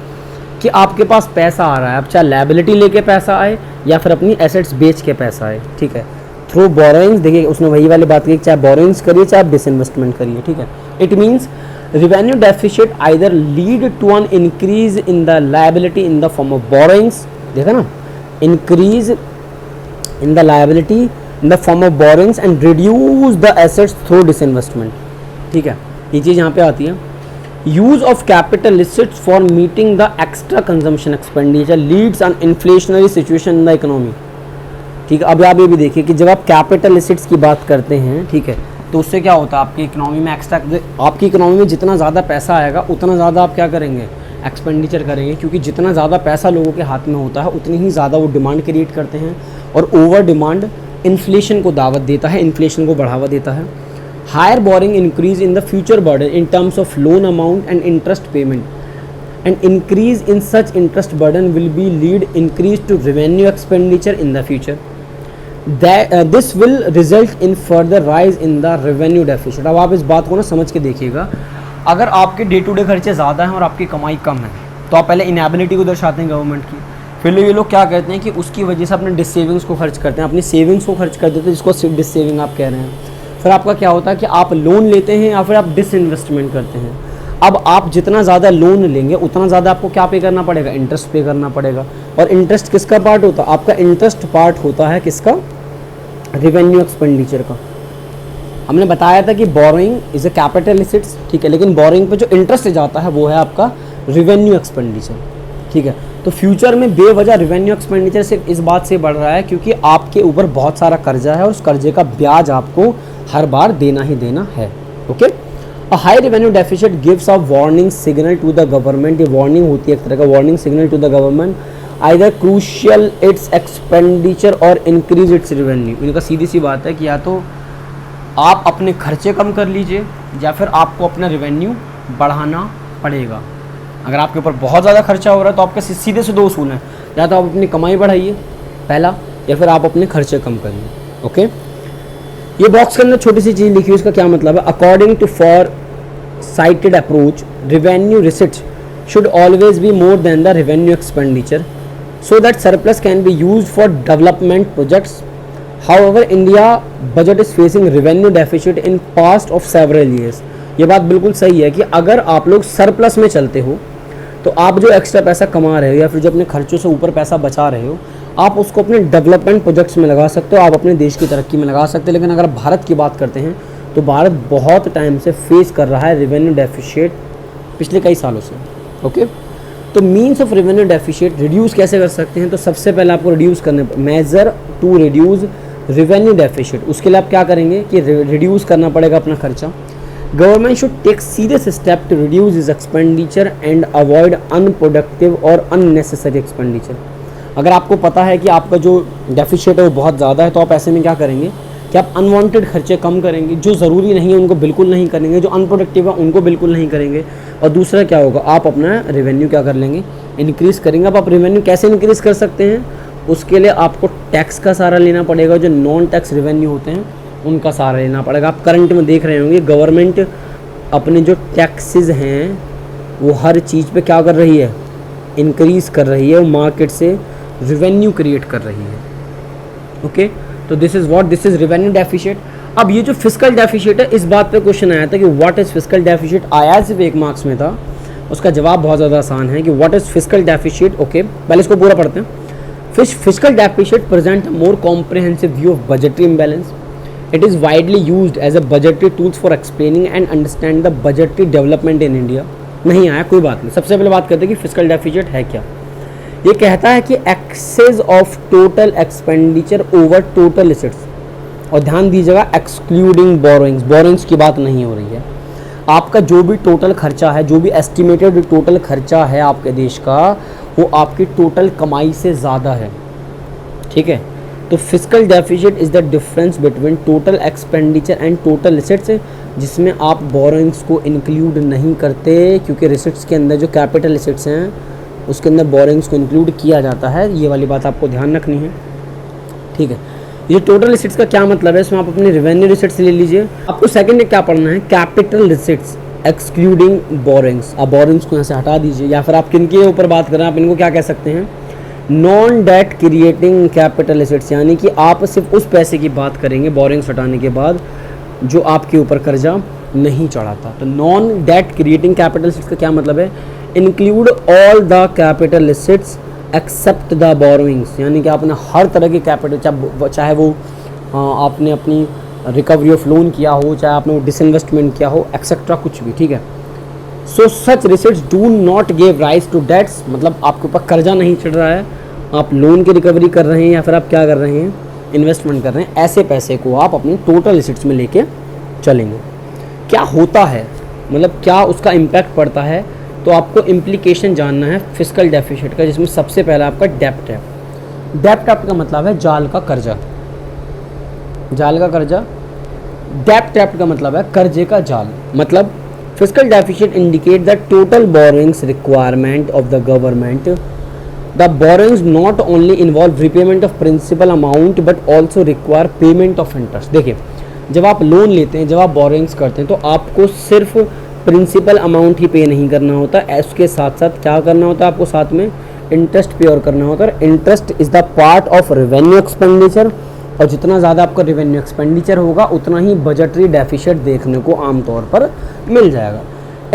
कि आपके पास पैसा आ रहा है, अब चाहे लायबिलिटी लेके पैसा आए या फिर अपनी एसेट्स बेच के पैसा आए, ठीक है, थ्रू बोरोइंग्स। देखिए उसने वही वाली बात की, चाहे बोरोइंग्स करिए चाहे आप डिसइन्वेस्टमेंट करिए, ठीक है। It means revenue deficit either lead to an increase in the liability in the form of borrowings, देखा ना, increase in the liability in the form of borrowings and reduce the assets through disinvestment, ठीक है, ये चीज़ यहाँ पे आती है। use of capital receipts for meeting the extra consumption expenditure leads an inflationary situation in the economy, ठीक है। अब आप ये भी देखिए कि जब आप कैपिटल रिसिट्स की बात करते हैं, ठीक है, तो उससे क्या होता है आपकी इकोनॉमी में एक्स्ट्रा, आपकी इकोनॉमी में जितना ज़्यादा पैसा आएगा उतना ज़्यादा आप क्या करेंगे, एक्सपेंडिचर करेंगे, क्योंकि जितना ज़्यादा पैसा लोगों के हाथ में होता है उतनी ही ज़्यादा वो डिमांड क्रिएट करते हैं, और ओवर डिमांड इन्फ्लेशन को दावत देता है, इन्फ्लेशन को बढ़ावा देता है। Higher borrowing increase in the future burden in terms of loan amount and interest payment, and increase in such interest burden will be lead increase to revenue expenditure in the future. This will result in further rise in the revenue deficit. अब आप इस बात को ना समझ के देखिएगा, अगर आपके डे टू डे खर्चे ज़्यादा हैं और आपकी कमाई कम है, तो आप पहले इनएबिलिटी को दर्शाते हैं गवर्नमेंट की, फिर ये लोग क्या कहते हैं कि उसकी वजह से अपने डिस सेविंग्स को खर्च करते हैं, अपनी सेविंग्स को खर्च कर देते हैं, जिसको डिस सेविंग आप कह रहे हैं। फिर आपका क्या होता है कि आप लोन लेते हैं या फिर आप डिस इन्वेस्टमेंट करते हैं। अब आप जितना ज़्यादा लोन लेंगे उतना ज़्यादा आपको क्या पे करना पड़ेगा, इंटरेस्ट पे करना पड़ेगा। और इंटरेस्ट किसका पार्ट होता है, आपका इंटरेस्ट पार्ट होता है किसका, रेवेन्यू एक्सपेंडिचर का। हमने बताया था कि borrowing is a capital receipts, ठीक है, लेकिन बोरोइंग पे जो इंटरेस्ट जाता है वो है आपका रेवेन्यू एक्सपेंडिचर, ठीक है। तो फ्यूचर में बेवजह रेवेन्यू एक्सपेंडिचर सिर्फ इस बात से बढ़ रहा है क्योंकि आपके ऊपर बहुत सारा कर्जा है और उस कर्जे का ब्याज आपको हर बार देना ही देना है, okay. A high revenue deficit gives a warning signal to the government, ये वार्निंग होती है एक तरह का warning signal to the government, either crucial its expenditure or increase its revenue. इनका सीधी सी बात है कि या तो आप अपने खर्चे कम कर लीजिए या फिर आपको अपना रेवेन्यू बढ़ाना पड़ेगा। अगर आपके ऊपर बहुत ज़्यादा खर्चा हो रहा है तो आपके सीधे से दो उसूल हैं, या तो आप अपनी कमाई बढ़ाइए पहला, या फिर आप अपने खर्चे कम करिए, ओके। ये बॉक्स के अंदर छोटी सी चीज़ लिखी है, इसका क्या मतलब है, according to far sighted approach revenue receipts should always be more than the revenue expenditure so that surplus can be used for development projects. However, India budget is facing revenue deficit in past of several years. ये बात बिल्कुल सही है कि अगर आप लोग surplus में चलते हो तो आप जो एक्स्ट्रा पैसा कमा रहे हो या फिर जो अपने खर्चों से ऊपर पैसा बचा रहे हो, आप उसको अपने डेवलपमेंट प्रोजेक्ट्स में लगा सकते हो, आप अपने देश की तरक्की में लगा सकते हो। लेकिन अगर भारत की बात करते हैं तो भारत बहुत टाइम से फेस कर रहा है रेवेन्यू डेफिशिएट पिछले कई सालों से, ओके। तो means of revenue deficit reduce कैसे कर सकते हैं, तो सबसे पहले आपको रिड्यूस करने measure to reduce revenue deficit, उसके लिए आप क्या करेंगे कि रिड्यूस करना पड़ेगा अपना खर्चा। Government should take serious step to reduce is expenditure and avoid unproductive or unnecessary expenditure. अगर आपको पता है कि आपका जो डेफिशिएट है वो बहुत ज़्यादा है तो आप ऐसे में क्या करेंगे कि आप अनवांटेड खर्चे कम करेंगे, जो ज़रूरी नहीं है उनको बिल्कुल नहीं करेंगे, जो अनप्रोडक्टिव है उनको बिल्कुल नहीं करेंगे। और दूसरा क्या होगा, आप अपना रेवेन्यू क्या कर लेंगे, इंक्रीज़ करेंगे। अब आप रेवेन्यू कैसे इंक्रीज़ कर सकते हैं, उसके लिए आपको टैक्स का सहारा लेना पड़ेगा, जो नॉन टैक्स रेवेन्यू होते हैं उनका सहारा लेना पड़ेगा। आप करंट में देख रहे होंगे गवर्नमेंट अपने जो टैक्सेस हैं वो हर चीज़ पे क्या कर रही है, इंक्रीज़ कर रही है, मार्केट से रेवेन्यू क्रिएट कर रही है, ओके। तो this is what, this is revenue deficit. अब ये जो फिस्कल डेफिशिएट है, इस बात पे क्वेश्चन आया था कि व्हाट इज़ फिस्कल डेफिशिएट, आया सिर्फ 1 मार्क्स में था, उसका जवाब बहुत ज़्यादा आसान है कि what is fiscal deficit, okay. पहले इसको पूरा पढ़ते हैं। Fiscal deficit present more comprehensive view of budgetary imbalance. It is widely used as a budgetary tools for explaining and understand the budgetary development in India। नहीं आया, कोई बात नहीं। सबसे पहले बात करते हैं कि फिस्कल डेफिशिएट है क्या। ये कहता है कि excess of total expenditure over total receipts, और ध्यान दीजिएगा एक्सक्लूडिंग बोरोइंग्स, बोरोइंग्स की बात नहीं हो रही है। आपका जो भी टोटल खर्चा है, जो भी एस्टिमेटेड टोटल खर्चा है आपके देश का, वो आपकी टोटल कमाई से ज़्यादा है, ठीक है। तो physical deficit is the difference between total expenditure and total receipts, जिसमें आप बोरोइंग्स को इंक्लूड नहीं करते, क्योंकि रिसिट्स के अंदर जो कैपिटल रिसिट्स हैं उसके अंदर बोरोइंग्स को इंक्लूड किया जाता है। ये वाली बात आपको ध्यान रखनी है, ठीक है। ये टोटल रिसिट्स का क्या मतलब है, इसमें आप अपनी रेवेन्यू रिसिट्स ले लीजिए। आपको सेकंड क्या पढ़ना है, कैपिटल रिसिट्स एक्सक्लूडिंग बोरोइंग्स। आप बोरोइंग्स को यहाँ से हटा दीजिए, या फिर आप किन के ऊपर बात कर रहे हैं, आप इनको क्या कह सकते हैं, non debt creating capital assets, यानी कि आप सिर्फ उस पैसे की बात करेंगे बोरिंग्स हटाने के बाद जो आपके ऊपर कर्जा नहीं चढ़ाता। तो non debt creating capital assets का क्या मतलब है, include all the capital assets except the borrowings, यानी कि आपने हर तरह के कैपिटल, चाहे वो आपने अपनी रिकवरी ऑफ लोन किया हो, चाहे आपने वो डिसइन्वेस्टमेंट किया हो, एक्सेट्रा कुछ भी, ठीक है। So such receipts do not give rise to debts, मतलब आपके ऊपर कर्जा नहीं चढ़ रहा है, आप लोन की रिकवरी कर रहे हैं या फिर आप क्या कर रहे हैं, इन्वेस्टमेंट कर रहे हैं, ऐसे पैसे को आप अपनी टोटल रिसिट्स में लेके चलेंगे। क्या होता है, मतलब क्या उसका इम्पैक्ट पड़ता है, तो आपको इम्प्लीकेशन जानना है फिस्कल डेफिसिट का, जिसमें सबसे पहला आपका डेप्ट है। डेप्ट आपका मतलब है जाल का कर्जा, जाल का कर्जा। डेप्ट का मतलब है कर्जे का जाल। मतलब fiscal deficit indicate the total borrowings requirement of the government. The borrowings not only involve repayment of principal amount but also require payment of interest। देखिए, जब आप लोन लेते हैं, जब आप बोरोइंग्स करते हैं, तो आपको सिर्फ प्रिंसिपल अमाउंट ही पे नहीं करना होता, उसके साथ साथ क्या करना होता है, आपको साथ में इंटरेस्ट पे और करना होता है। Interest is the part of revenue expenditure, और जितना ज़्यादा आपका रेवेन्यू एक्सपेंडिचर होगा उतना ही बजटरी डेफिसिट देखने को आमतौर पर मिल जाएगा।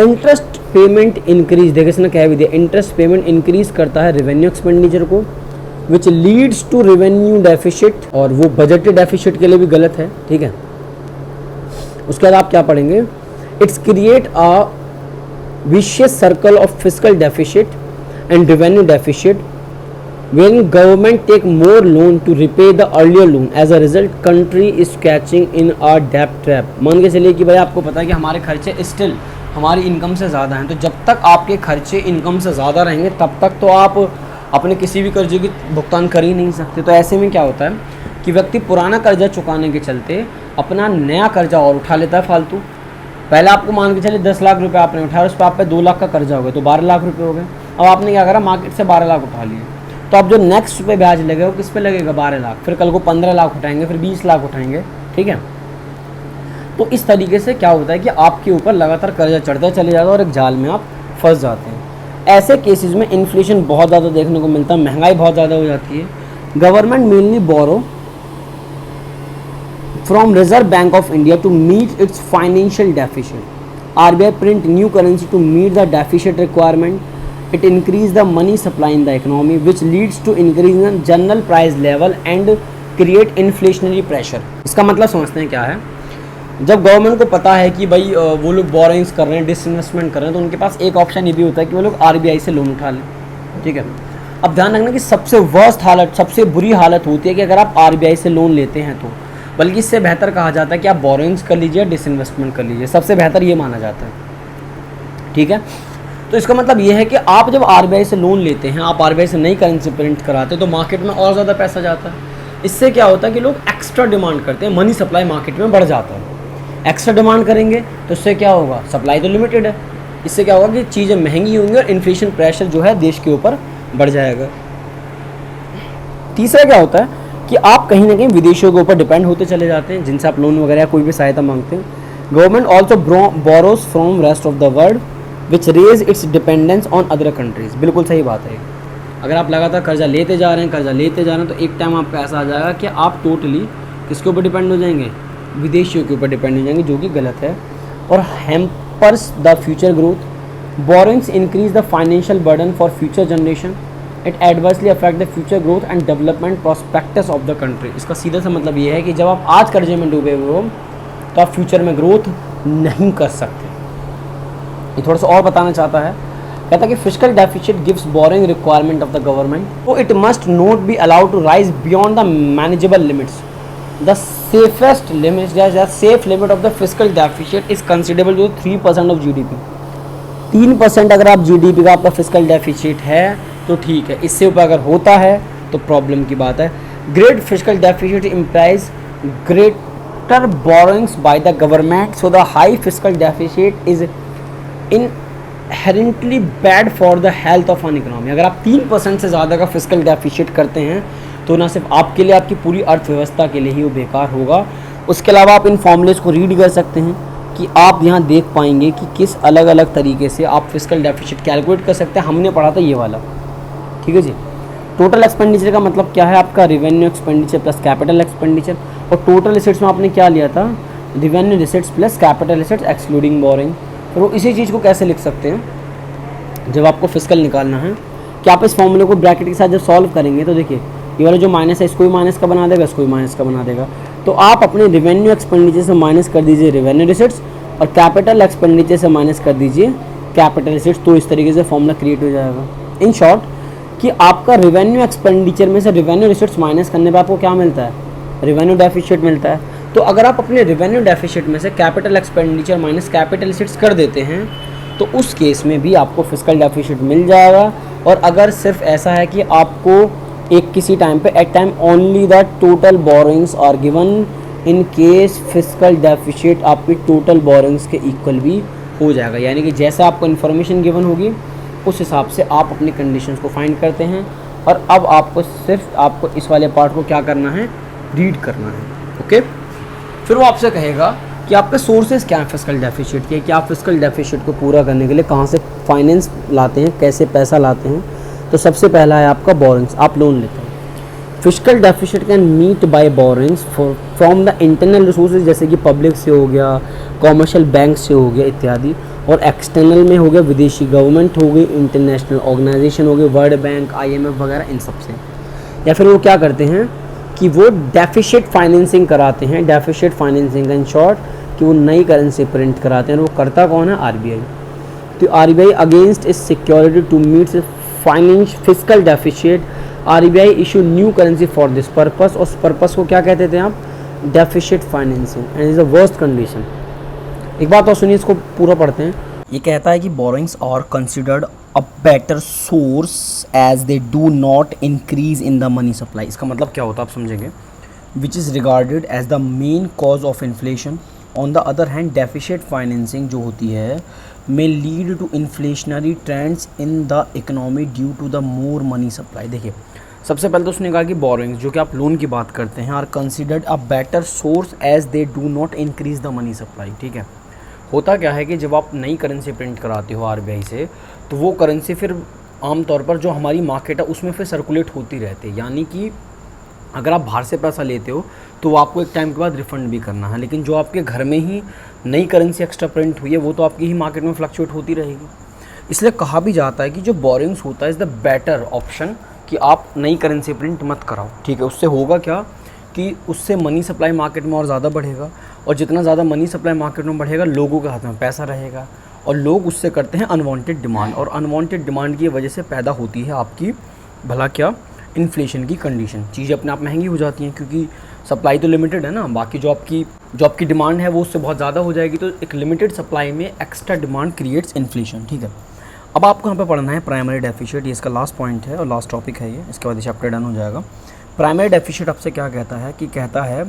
इंटरेस्ट पेमेंट इंक्रीज, देखिए इसने कह भी दिया, इंटरेस्ट पेमेंट इंक्रीज करता है रेवेन्यू एक्सपेंडिचर को, which leads to revenue deficit, और वो बजटरी डेफिसिट के लिए भी गलत है, ठीक है। उसके बाद आप क्या पढ़ेंगे, it's create a vicious circle of fiscal deficit and revenue deficit when government take more loan to repay the earlier loan, as a result country is catching in a debt trap। मान के चलिए कि भाई आपको पता है कि हमारे खर्चे स्टिल हमारी इनकम से ज़्यादा हैं, तो जब तक आपके खर्चे इनकम से ज़्यादा रहेंगे तब तक तो आप अपने किसी भी कर्जे की भुगतान कर ही नहीं सकते। तो ऐसे में क्या होता है कि व्यक्ति पुराना कर्जा चुकाने के चलते अपना नया कर्जा और उठा लेता है फालतू। पहले आपको मान के चलिए 10 लाख रुपए आपने उठाया, उस पर आप पे 2 लाख का कर्जा हो गया, तो 12 लाख रुपए हो गए। अब आपने क्या करा, मार्केट से 12 लाख उठा लिए, तो अब जो नेक्स्ट पे ब्याज लगेगा वो किस पे लगेगा, 12 लाख, फिर कल को 15 लाख उठाएंगे, फिर 20 लाख उठाएंगे, ठीक है। तो इस तरीके से क्या होता है कि आपके ऊपर लगातार कर्जा चढ़ता चले जाता है और एक जाल में आप फंस जाते हैं। ऐसे केसेस में इन्फ्लेशन बहुत ज़्यादा देखने को मिलता है, महंगाई बहुत ज़्यादा हो जाती है। Government mainly borrow from reserve bank of India to meet its financial deficit. RBI print new currency to meet the deficit requirement. It increase the money supply in the economy, which leads to increase in general price level and create inflationary pressure। इसका मतलब समझते हैं क्या है। जब government को पता है कि भाई वो लोग बोरोइंग्स कर रहे हैं, डिसइन्वेस्टमेंट कर रहे हैं, तो उनके पास एक ऑप्शन ये भी होता है कि वो लोग RBI से लोन उठा लें, ठीक है। अब ध्यान रखना कि सबसे वर्स्ट हालत, सबसे बुरी हालत होती है कि अगर आप RBI से लोन लेते हैं, तो बल्कि इससे बेहतर कहा जाता है कि आप बोरोइंग्स कर लीजिए, डिसइन्वेस्टमेंट कर लीजिए, सबसे बेहतर ये माना जाता है, ठीक है। तो इसका मतलब ये है कि आप जब RBI से लोन लेते हैं, आप RBI से नई करेंसी प्रिंट कराते, तो मार्केट में और ज़्यादा पैसा जाता है। इससे क्या होता है कि लोग एक्स्ट्रा डिमांड करते हैं, मनी सप्लाई मार्केट में बढ़ जाता है। एक्स्ट्रा डिमांड करेंगे तो इससे क्या होगा, सप्लाई तो लिमिटेड है, इससे क्या होगा कि चीज़ें महंगी होंगी और इन्फ्लेशन प्रेशर जो है देश के ऊपर बढ़ जाएगा। तीसरा क्या होता है कि आप कहीं ना कहीं विदेशियों के ऊपर डिपेंड होते चले जाते हैं, जिनसे आप लोन वगैरह या कोई भी सहायता मांगते हैं। Government also borrows from rest of the world which raise its dependence on other countries. बिल्कुल सही बात है। अगर आप लगातार कर्जा लेते जा रहे हैं, तो एक टाइम आपका ऐसा आ जाएगा कि आप टोटली किसके ऊपर डिपेंड हो जाएंगे, विदेशियों के ऊपर डिपेंड हो जाएंगे, जो कि गलत है और hampers the future growth. Borrowings increase the financial burden for future generation. It adversely affect the future growth and development prospectus of the country. इसका सीधा सा मतलब ये है कि जब आप आज कर्जे में डूबे हुए हो तो आप फ्यूचर में ग्रोथ नहीं कर सकते। ये थोड़ा सा और बताना चाहता है, कहता है कि fiscal deficit gives borrowing requirement of the government, तो it must not be allowed to rise beyond the manageable limits. The safest limit या safe limit of the fiscal deficit is considerable to 3% of GDP। 3% अगर आप GDP का आपका fiscal deficit है तो ठीक है, इससे ऊपर अगर होता है तो प्रॉब्लम की बात है। Great physical deficit implies greater borrowings bye the government, so the high physical deficit is inherently bad for the health of an economy. अगर आप 3% से ज़्यादा का फिजिकल डेफिसिट करते हैं तो ना सिर्फ आपके लिए, आपकी पूरी अर्थव्यवस्था के लिए ही वो बेकार होगा। उसके अलावा आप इन फॉर्मूलेज को रीड कर सकते हैं कि आप यहाँ देख पाएंगे कि किस अलग अलग तरीके से आप फिजिकल डेफिसिट कैलकुलेट कर सकते हैं। हमने पढ़ा था ये वाला, ठीक है जी। टोटल एक्सपेंडिचर का मतलब क्या है, आपका revenue expenditure plus capital expenditure, और टोटल एसेट्स में आपने क्या लिया था, revenue assets plus capital assets excluding boring. तो वो इसी चीज़ को कैसे लिख सकते हैं जब आपको फिजिकल निकालना है कि आप इस फॉर्मूले को ब्रैकेट के साथ जब सॉल्व करेंगे तो देखिए ये वाला जो माइनस है इसको भी माइनस का बना देगा, इसको भी माइनस का बना देगा। तो आप अपने रिवेन्यू एक्सपेंडिचर से माइनस कर दीजिए रिवेन्यू रिसिट्स और कैपिटल एक्सपेंडिचर से माइनस कर दीजिए कैपिटल रिसिट्स, तो इस तरीके से फॉर्मूला क्रिएट हो जाएगा। इन शॉर्ट कि आपका रिवेन्यू एक्सपेंडिचर में से रिवेन्यू रिसिट्स माइनस करने पर आपको क्या मिलता है, रिवेन्यू डेफिसिट मिलता है। तो अगर आप अपने रिवेन्यू डेफिसिट में से capital expenditure minus capital receipts कर देते हैं तो उस केस में भी आपको फिजिकल डेफिसिट मिल जाएगा। और अगर सिर्फ ऐसा है कि आपको एक किसी टाइम पे at time only the total borrowings are given, in case physical deficit आपकी टोटल बोरोइंग्स के इक्वल भी हो जाएगा। यानी कि जैसा आपको इन्फॉर्मेशन गिवन होगी उस हिसाब से आप अपनी कंडीशंस को फाइंड करते हैं। और अब आपको सिर्फ आपको इस वाले पार्ट को क्या करना है, रीड करना है। ओके, फिर वो आपसे कहेगा कि आपके सोर्सेज क्या हैं फिजिकल डेफिसिट के, कि आप फिजिकल डेफिसिट को पूरा करने के लिए कहाँ से फाइनेंस लाते हैं, कैसे पैसा लाते हैं। तो सबसे पहला है आपका बोरिंग्स, आप लोन लेते हैं। Physical deficit can meet by borrowings from the internal resources, जैसे कि पब्लिक से हो गया, कॉमर्शियल बैंक से हो गया इत्यादि, और एक्सटर्नल में हो गया विदेशी गवर्नमेंट हो गई, इंटरनेशनल ऑर्गेनाइजेशन हो गई, वर्ल्ड बैंक, IMF वगैरह, इन सब से। या फिर वो क्या करते हैं कि वो डेफिसिट फाइनेंसिंग कराते हैं, डेफिसिट फाइनेंसिंग इन शॉर्ट कि वो नई करेंसी प्रिंट कराते हैं। और वो करता कौन है, RBI। तो RBI against is security to meet finance physical deficit, RBI issue new currency for this purpose. और उस पर्पस को क्या कहते थे आप, deficit financing, and is the worst condition. एक बात और सुनिए, इसको पूरा पढ़ते हैं। ये कहता है कि borrowings are considered a better source as they do not increase in the money supply. इसका मतलब क्या होता है आप समझेंगे, which is regarded as the main cause of inflation. On the other hand deficit financing जो होती है may lead to inflationary trends in the economy due to the more money supply। देखिए सबसे पहले तो उसने कहा कि बोरोइंग्स जो कि आप लोन की बात करते हैं are considered a better source as they do not increase the money supply. ठीक है, होता क्या है कि जब आप नई करेंसी प्रिंट कराते हो RBI से, तो वो करेंसी फिर आमतौर पर जो हमारी मार्केट है उसमें फिर सर्कुलेट होती रहती है। यानी कि अगर आप बाहर से पैसा लेते हो तो वो आपको एक टाइम के बाद रिफ़ंड भी करना है, लेकिन जो आपके घर में ही नई करेंसी एक्स्ट्रा प्रिंट हुई है वो तो आपकी ही मार्केट में फ्लक्चुएट होती रहेगी। इसलिए कहा भी जाता है कि जो बोरिंग्स होता है इज़ द बेटर ऑप्शन, कि आप नई करेंसी प्रिंट मत कराओ। ठीक है, उससे होगा क्या कि उससे मनी सप्लाई मार्केट में और ज़्यादा बढ़ेगा, और जितना ज़्यादा मनी सप्लाई मार्केट में बढ़ेगा लोगों के हाथ में पैसा रहेगा, और लोग उससे करते हैं अनवांटेड डिमांड, और अनवांटेड डिमांड की वजह से पैदा होती है आपकी भला क्या, इन्फ्लेशन की कंडीशन। चीज़ें अपने आप महंगी हो जाती हैं क्योंकि सप्लाई तो लिमिटेड है ना, बाकी जो आपकी डिमांड है वो उससे बहुत ज़्यादा हो जाएगी। तो एक लिमिटेड सप्लाई में एक्स्ट्रा डिमांड क्रिएट्स इन्फ्लेशन। ठीक है, अब आपको यहाँ पे पढ़ना है प्राइमरी डेफिसिट, ये इसका लास्ट पॉइंट है और लास्ट टॉपिक है ये, इसके बाद ये चैप्टर डन हो जाएगा। प्राइमरी डेफिसिट आपसे क्या कहता है कि कहता है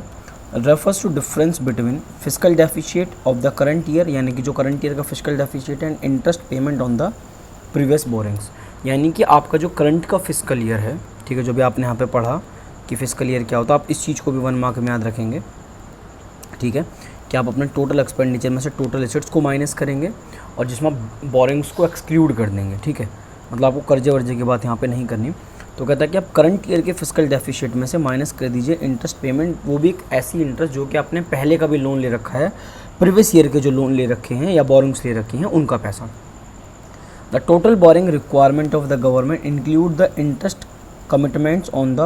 refers to difference between physical deficit of the current year, यानी कि जो करंट ईयर का फिजिकल डेफिसिट है, and interest payment on the previous borrowings. यानी कि आपका जो करंट का फिजिकल ईयर है, ठीक है, जो भी आपने यहाँ पे पढ़ा कि फिजिकल ईयर क्या होता है, आप इस चीज़ को भी 1 मार्क में याद रखेंगे। ठीक है, कि आप अपने टोटल एक्सपेंडिचर में से टोटल एसेट्स को माइनस करेंगे और जिसमें आप बोरिंग्स को एक्सक्लूड कर देंगे। ठीक है, मतलब आपको कर्जे वर्जे की बात यहाँ पे नहीं करनी। तो कहता है कि आप करंट ईयर के फिजिकल डेफिसिट में से माइनस कर दीजिए इंटरेस्ट पेमेंट, वो भी एक ऐसी इंटरेस्ट जो कि आपने पहले का भी लोन ले रखा है, प्रीवियस ईयर के जो लोन ले रखे हैं या बोरिंग्स ले रखी हैं उनका पैसा। The total boring requirement of the government include the interest commitments on the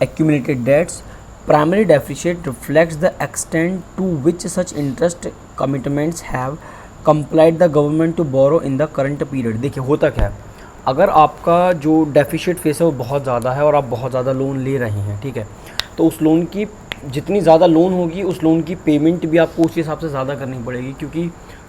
accumulated debts. Primary deficit reflects the extent to which such interest commitments have complied the government to borrow in the current period। देखिए होता क्या है, अगर आपका जो deficit face है वो बहुत ज़्यादा है और आप बहुत ज़्यादा लोन ले रहे हैं, ठीक है, तो उस लोन की जितनी ज़्यादा लोन होगी उस लोन की पेमेंट भी आपको उसी हिसाब से ज़्यादा करनी पड़ेगी, क्योंकि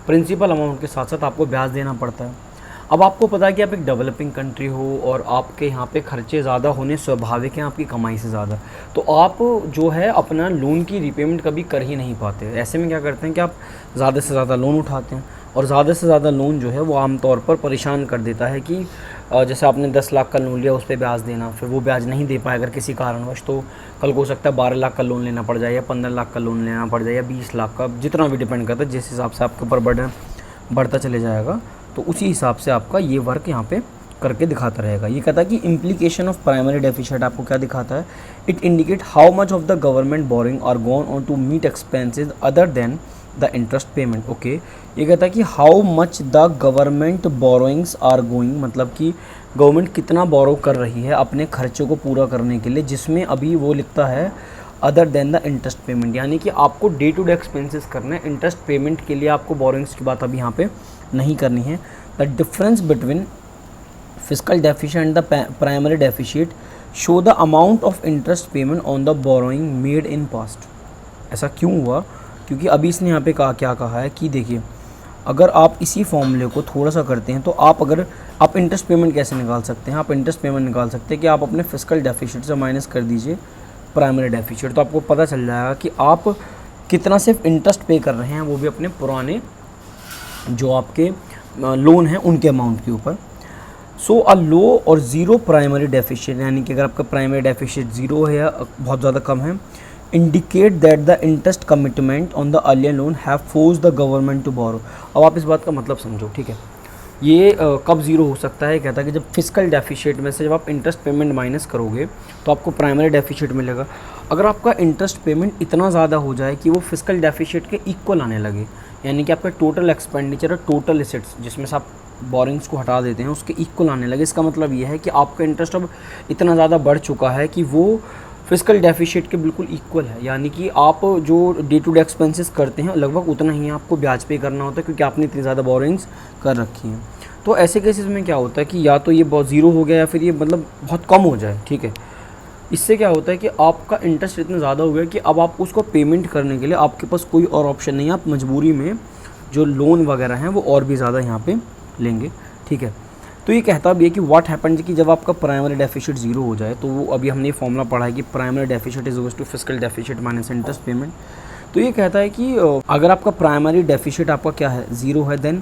प्रिंसिपल अमाउंट के साथ साथ आपको ब्याज देना पड़ता है। अब आपको पता है कि आप एक डेवलपिंग कंट्री हो और आपके यहाँ पे खर्चे ज़्यादा होने स्वाभाविक हैं आपकी कमाई से ज़्यादा, तो आप जो है अपना लोन की रीपेमेंट कभी कर ही नहीं पाते। ऐसे में क्या करते हैं कि आप ज़्यादा से ज़्यादा लोन उठाते हैं, और ज़्यादा से ज़्यादा लोन जो है वो आमतौर पर परेशान कर देता है कि जैसे आपने 10 लाख का लोन लिया, उस पे ब्याज देना, फिर वो ब्याज नहीं दे पाए अगर किसी कारणवश, तो कल को हो सकता है 12 लाख का लोन लेना पड़ जाए, या 15 लाख का लोन लेना पड़ जाए, या 20 लाख का, जितना भी डिपेंड करता है, जिस हिसाब से आपके ऊपर बर्डन बढ़ता चले जाएगा, तो उसी हिसाब से आपका ये वर्क यहाँ पे करके दिखाता रहेगा। ये कहता है कि इम्प्लीकेशन ऑफ प्राइमरी डेफिसिट आपको क्या दिखाता है, it indicate how much of the government borrowing are gone on to meet expenses other than the interest payment. Okay, ये कहता है कि how much the government borrowings are going, मतलब कि गवर्नमेंट कितना बोरो कर रही है अपने खर्चों को पूरा करने के लिए, जिसमें अभी वो लिखता है other than the interest payment, यानी कि आपको डे टू डे एक्सपेंसेस करने हैं, इंटरेस्ट पेमेंट के लिए आपको बोरोइंग्स की बात अभी यहाँ पे नहीं करनी है। The difference between fiscal deficit and the primary deficit show the amount of interest payment on the borrowing made in past. ऐसा क्यों हुआ, क्योंकि अभी इसने यहाँ पे क्या कहा है कि देखिए, अगर आप इसी फॉर्मूले को थोड़ा सा करते हैं तो आप इंटरेस्ट पेमेंट कैसे निकाल सकते हैं, आप इंटरेस्ट पेमेंट निकाल सकते हैं कि आप अपने फिस्कल डेफिसिट से माइनस कर दीजिए प्राइमरी डेफिसिट, तो आपको पता चल जाएगा कि आप कितना सिर्फ इंटरेस्ट पे कर रहे हैं, वो भी अपने पुराने जो आपके लोन हैं उनके अमाउंट के ऊपर। सो अ लो और ज़ीरो प्राइमरी डेफिसिट, यानी कि अगर आपका प्राइमरी डेफिसिट ज़ीरो है या बहुत ज़्यादा कम है, indicate that the interest commitment on the earlier loan have force the government to borrow. अब आप इस बात का मतलब समझो, ठीक है, ये कब ज़ीरो हो सकता है, कहता है कि जब फिस्कल डेफिसिट में से जब आप इंटरेस्ट पेमेंट माइनस करोगे तो आपको प्राइमरी डेफिसिट मिलेगा। अगर आपका इंटरेस्ट पेमेंट इतना ज़्यादा हो जाए कि वो फिस्कल डेफिसिट के इक्वल आने लगे, यानी कि आपका टोटल एक्सपेंडिचर और टोटल एसेट्स जिसमें से आप बोरिंग्स को हटा देते हैं उसके इक्वल आने लगे, इसका मतलब ये है कि आपका इंटरेस्ट अब इतना ज़्यादा बढ़ चुका है कि वो फिस्कल डेफिसिट के बिल्कुल इक्वल है, यानी कि आप जो डे टू डे एक्सपेंसेस करते हैं लगभग उतना ही आपको ब्याज पे करना होता है, क्योंकि आपने इतनी ज़्यादा बोरिंग्स कर रखी हैं। तो ऐसे केसेस में क्या होता है कि या तो ये बहुत ज़ीरो हो गया या फिर ये मतलब बहुत कम हो जाए, ठीक है। इससे क्या होता है कि आपका इंटरेस्ट इतना ज़्यादा हो गया कि अब आप उसको पेमेंट करने के लिए आपके पास कोई और ऑप्शन नहीं है, आप मजबूरी में जो लोन वगैरह हैं वो और भी ज़्यादा यहाँ पे लेंगे, ठीक है। तो ये कहता भी है कि व्हाट हैपेंड कि जब आपका प्राइमरी डेफिसिट ज़ीरो हो जाए, तो वो अभी हमने ये फॉर्मूला पढ़ा है कि primary deficit is equal to fiscal deficit minus interest payment. तो ये कहता है कि अगर आपका प्राइमरी डेफिसिट आपका क्या है, ज़ीरो है, देन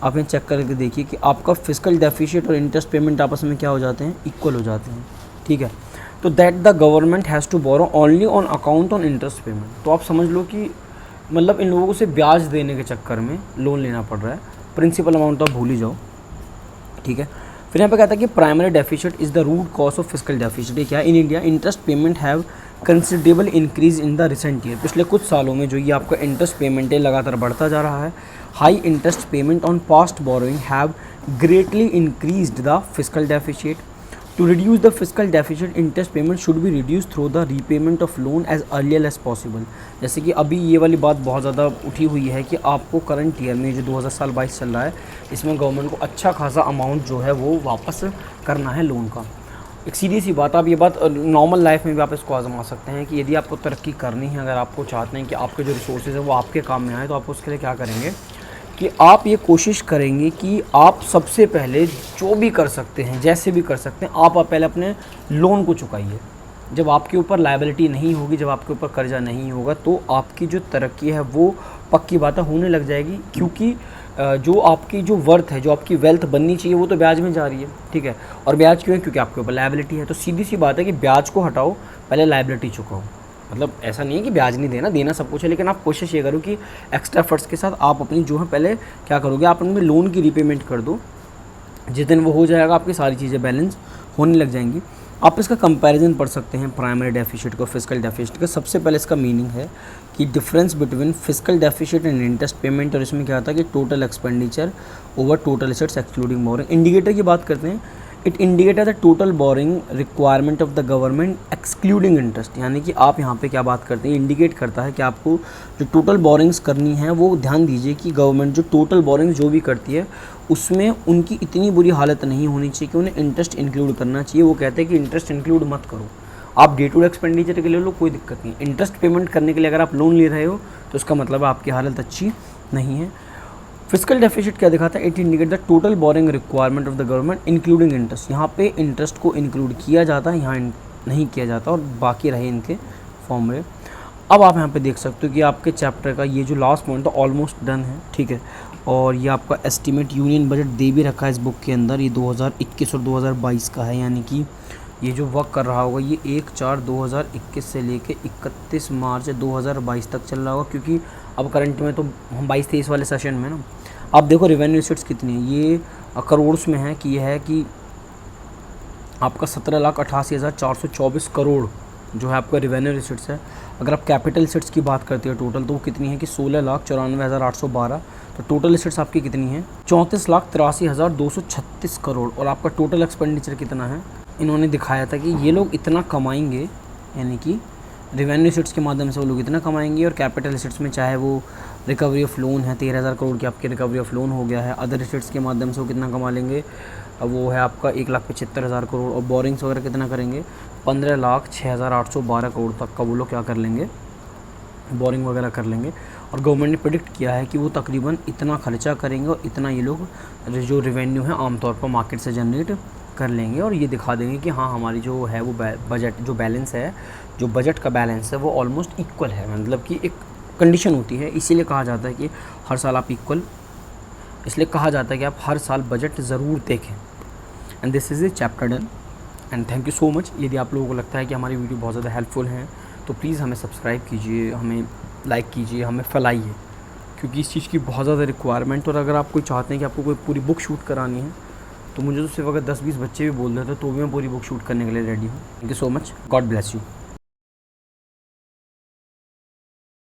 आपने चेक करके देखिए कि आपका फिस्कल डेफिसिट और इंटरेस्ट पेमेंट आपस में क्या हो जाते हैं, इक्वल हो जाते हैं, ठीक है। तो that the government has to borrow only on account on interest payment. तो आप समझ लो कि मतलब इन लोगों से ब्याज देने के चक्कर में लोन लेना पड़ रहा है, प्रिंसिपल अमाउंट तो आप भूल ही जाओ, ठीक है। फिर यहाँ पे कहता है कि primary deficit is the root cause of fiscal deficit. ये क्या है, in India interest payment have considerable increase in the recent year. पिछले कुछ सालों में जो ये आपका इंटरेस्ट पेमेंट है लगातार बढ़ता जा रहा है। High interest payment on past borrowing have greatly increased the fiscal deficit. To reduce the fiscal deficit interest payment should be reduce through the repayment of loan as earlier as possible. जैसे कि अभी ये वाली बात बहुत ज़्यादा उठी हुई है कि आपको करंट ईयर में जो 2022 चल रहा है, इसमें गवर्नमेंट को अच्छा खासा अमाउंट जो है वो वापस करना है लोन का। एक सीधी सी बात, आप ये बात नॉर्मल लाइफ में भी आप इसको आजमा सकते हैं कि यदि आपको तरक्की करनी है, अगर आपको चाहते हैं कि आपके जो रिसोर्सेज हैं वो आपके काम में आए, तो आप उसके लिए क्या करेंगे कि आप ये कोशिश करेंगे कि आप सबसे पहले जो भी कर सकते हैं, जैसे भी कर सकते हैं, आप पहले अपने लोन को चुकाइए। जब आपके ऊपर लायबिलिटी नहीं होगी, जब आपके ऊपर कर्जा नहीं होगा, तो आपकी जो तरक्की है वो पक्की बात होने लग जाएगी, क्योंकि जो आपकी जो वर्थ है, जो आपकी वेल्थ बननी चाहिए, वो तो ब्याज में जा रही है, ठीक है। और ब्याज क्यों है, क्योंकि आपके ऊपर लायबिलिटी है। तो सीधी सी बात है कि ब्याज को हटाओ, पहले लायबिलिटी चुकाओ। मतलब ऐसा नहीं है कि ब्याज नहीं देना, देना सब कुछ है, लेकिन आप कोशिश ये करो कि एक्स्ट्रा एफर्ट्स के साथ आप अपनी जो है पहले क्या करोगे, आप उनमें लोन की रीपेमेंट कर दो। जिस दिन वो हो जाएगा आपकी सारी चीज़ें बैलेंस होने लग जाएंगी। आप इसका कंपैरिजन पढ़ सकते हैं प्राइमरी डेफिसिट को फिस्कल डेफिसिट का। सबसे पहले इसका मीनिंग है कि difference between fiscal deficit and interest payment, और इसमें क्या आता है कि total expenditure over total assets excluding boring. Indicator की बात करते हैं, it indicator the total boring requirement of the government excluding interest. यानी कि आप यहाँ पे क्या बात करते हैं, इंडिकेट करता है कि आपको जो टोटल बोरिंग्स करनी है वो ध्यान दीजिए कि गवर्नमेंट जो टोटल बोरिंग्स जो भी करती है उसमें उनकी इतनी बुरी हालत नहीं होनी चाहिए कि उन्हें इंटरेस्ट इंक्लूड करना चाहिए। वो कहते हैं कि इंटरेस्ट इंक्लूड मत करो, आप डे टू डे एक्सपेंडिचर के लिए लो, कोई दिक्कत नहीं। इंटरेस्ट पेमेंट करने के लिए अगर आप लोन ले रहे हो तो उसका मतलब आपकी हालत अच्छी नहीं है। फिजिकल डेफिसिट क्या दिखाता है? It indicate the total boring requirement of the government including interest. यहाँ पे इंटरेस्ट को इंक्लूड किया जाता है, यहाँ नहीं किया जाता, और बाकी रहे इनके फॉर्मूले। अब आप यहाँ पे देख सकते हो कि आपके चैप्टर का ये जो लास्ट पॉइंट था ऑलमोस्ट डन है, ठीक है। और ये आपका एस्टीमेट यूनियन बजट दे भी रखा है इस बुक के अंदर, ये 2021 और 2022 का है, यानी कि ये जो वर्क कर रहा होगा ये 1/4/2021 से लेके 31 मार्च 2022 तक चल रहा होगा, क्योंकि अब करंट में तो हम 22-23 वाले सेशन में ना। अब देखो रेवेन्यू रिसीट्स कितनी है, ये करोड़ में है कि ये है कि आपका 17,88,424 करोड़ जो है आपका रेवेन्यू रिसीट्स है। अगर आप कैपिटल रिसीट्स की बात करते हैं टोटल, तो वो कितनी है कि 16,94,812। तो टोटल रिसीट्स आपकी कितनी है? 34,83,236 करोड़। और आपका टोटल एक्सपेंडिचर कितना है? इन्होंने दिखाया था कि ये लोग इतना कमाएंगे, यानी कि रेवेन्यू रिसीट्स के माध्यम से वो लोग इतना कमाएंगे, और कैपिटल रिसीट्स में चाहे वो रिकवरी ऑफ लोन है 13,000 करोड़ की आपकी रिकवरी ऑफ लोन हो गया है, अदर रिसीट्स के माध्यम से वो कितना कमा लेंगे, वो है आपका 1,75,000 करोड़। और बोरिंग्स वगैरह कितना करेंगे? 15,06,812 करोड़ तक का वो लोग क्या कर लेंगे, बोरिंग वगैरह कर लेंगे। और गवर्नमेंट ने प्रेडिक्ट किया है कि वो तकरीबन इतना खर्चा करेंगे और इतना ये लोग जो रेवेन्यू है आमतौर पर मार्केट से जनरेट कर लेंगे, और ये दिखा देंगे कि हाँ हमारी जो है वो बजट जो बैलेंस है, जो बजट का बैलेंस है वो ऑलमोस्ट इक्वल है। मतलब कि एक कंडीशन होती है, इसीलिए कहा जाता है कि हर साल आप इक्वल, इसलिए कहा जाता है कि आप हर साल बजट ज़रूर देखें। And this is a chapter done, and thank you so much. यदि आप लोगों को लगता है कि हमारी वीडियो बहुत ज़्यादा हेल्पफुल है तो प्लीज़ हमें सब्सक्राइब कीजिए, हमें लाइक कीजिए, हमें फैलाइए, क्योंकि इस चीज़ की बहुत ज़्यादा रिक्वायरमेंट। और अगर आप कोई चाहते हैं कि आपको कोई पूरी बुक शूट करानी है, तो मुझे तो सिर्फ अगर 10-20 बच्चे भी बोल देते तो भी मैं पूरी बुक शूट करने के लिए रेडी हूँ। Thank you so much, God bless you.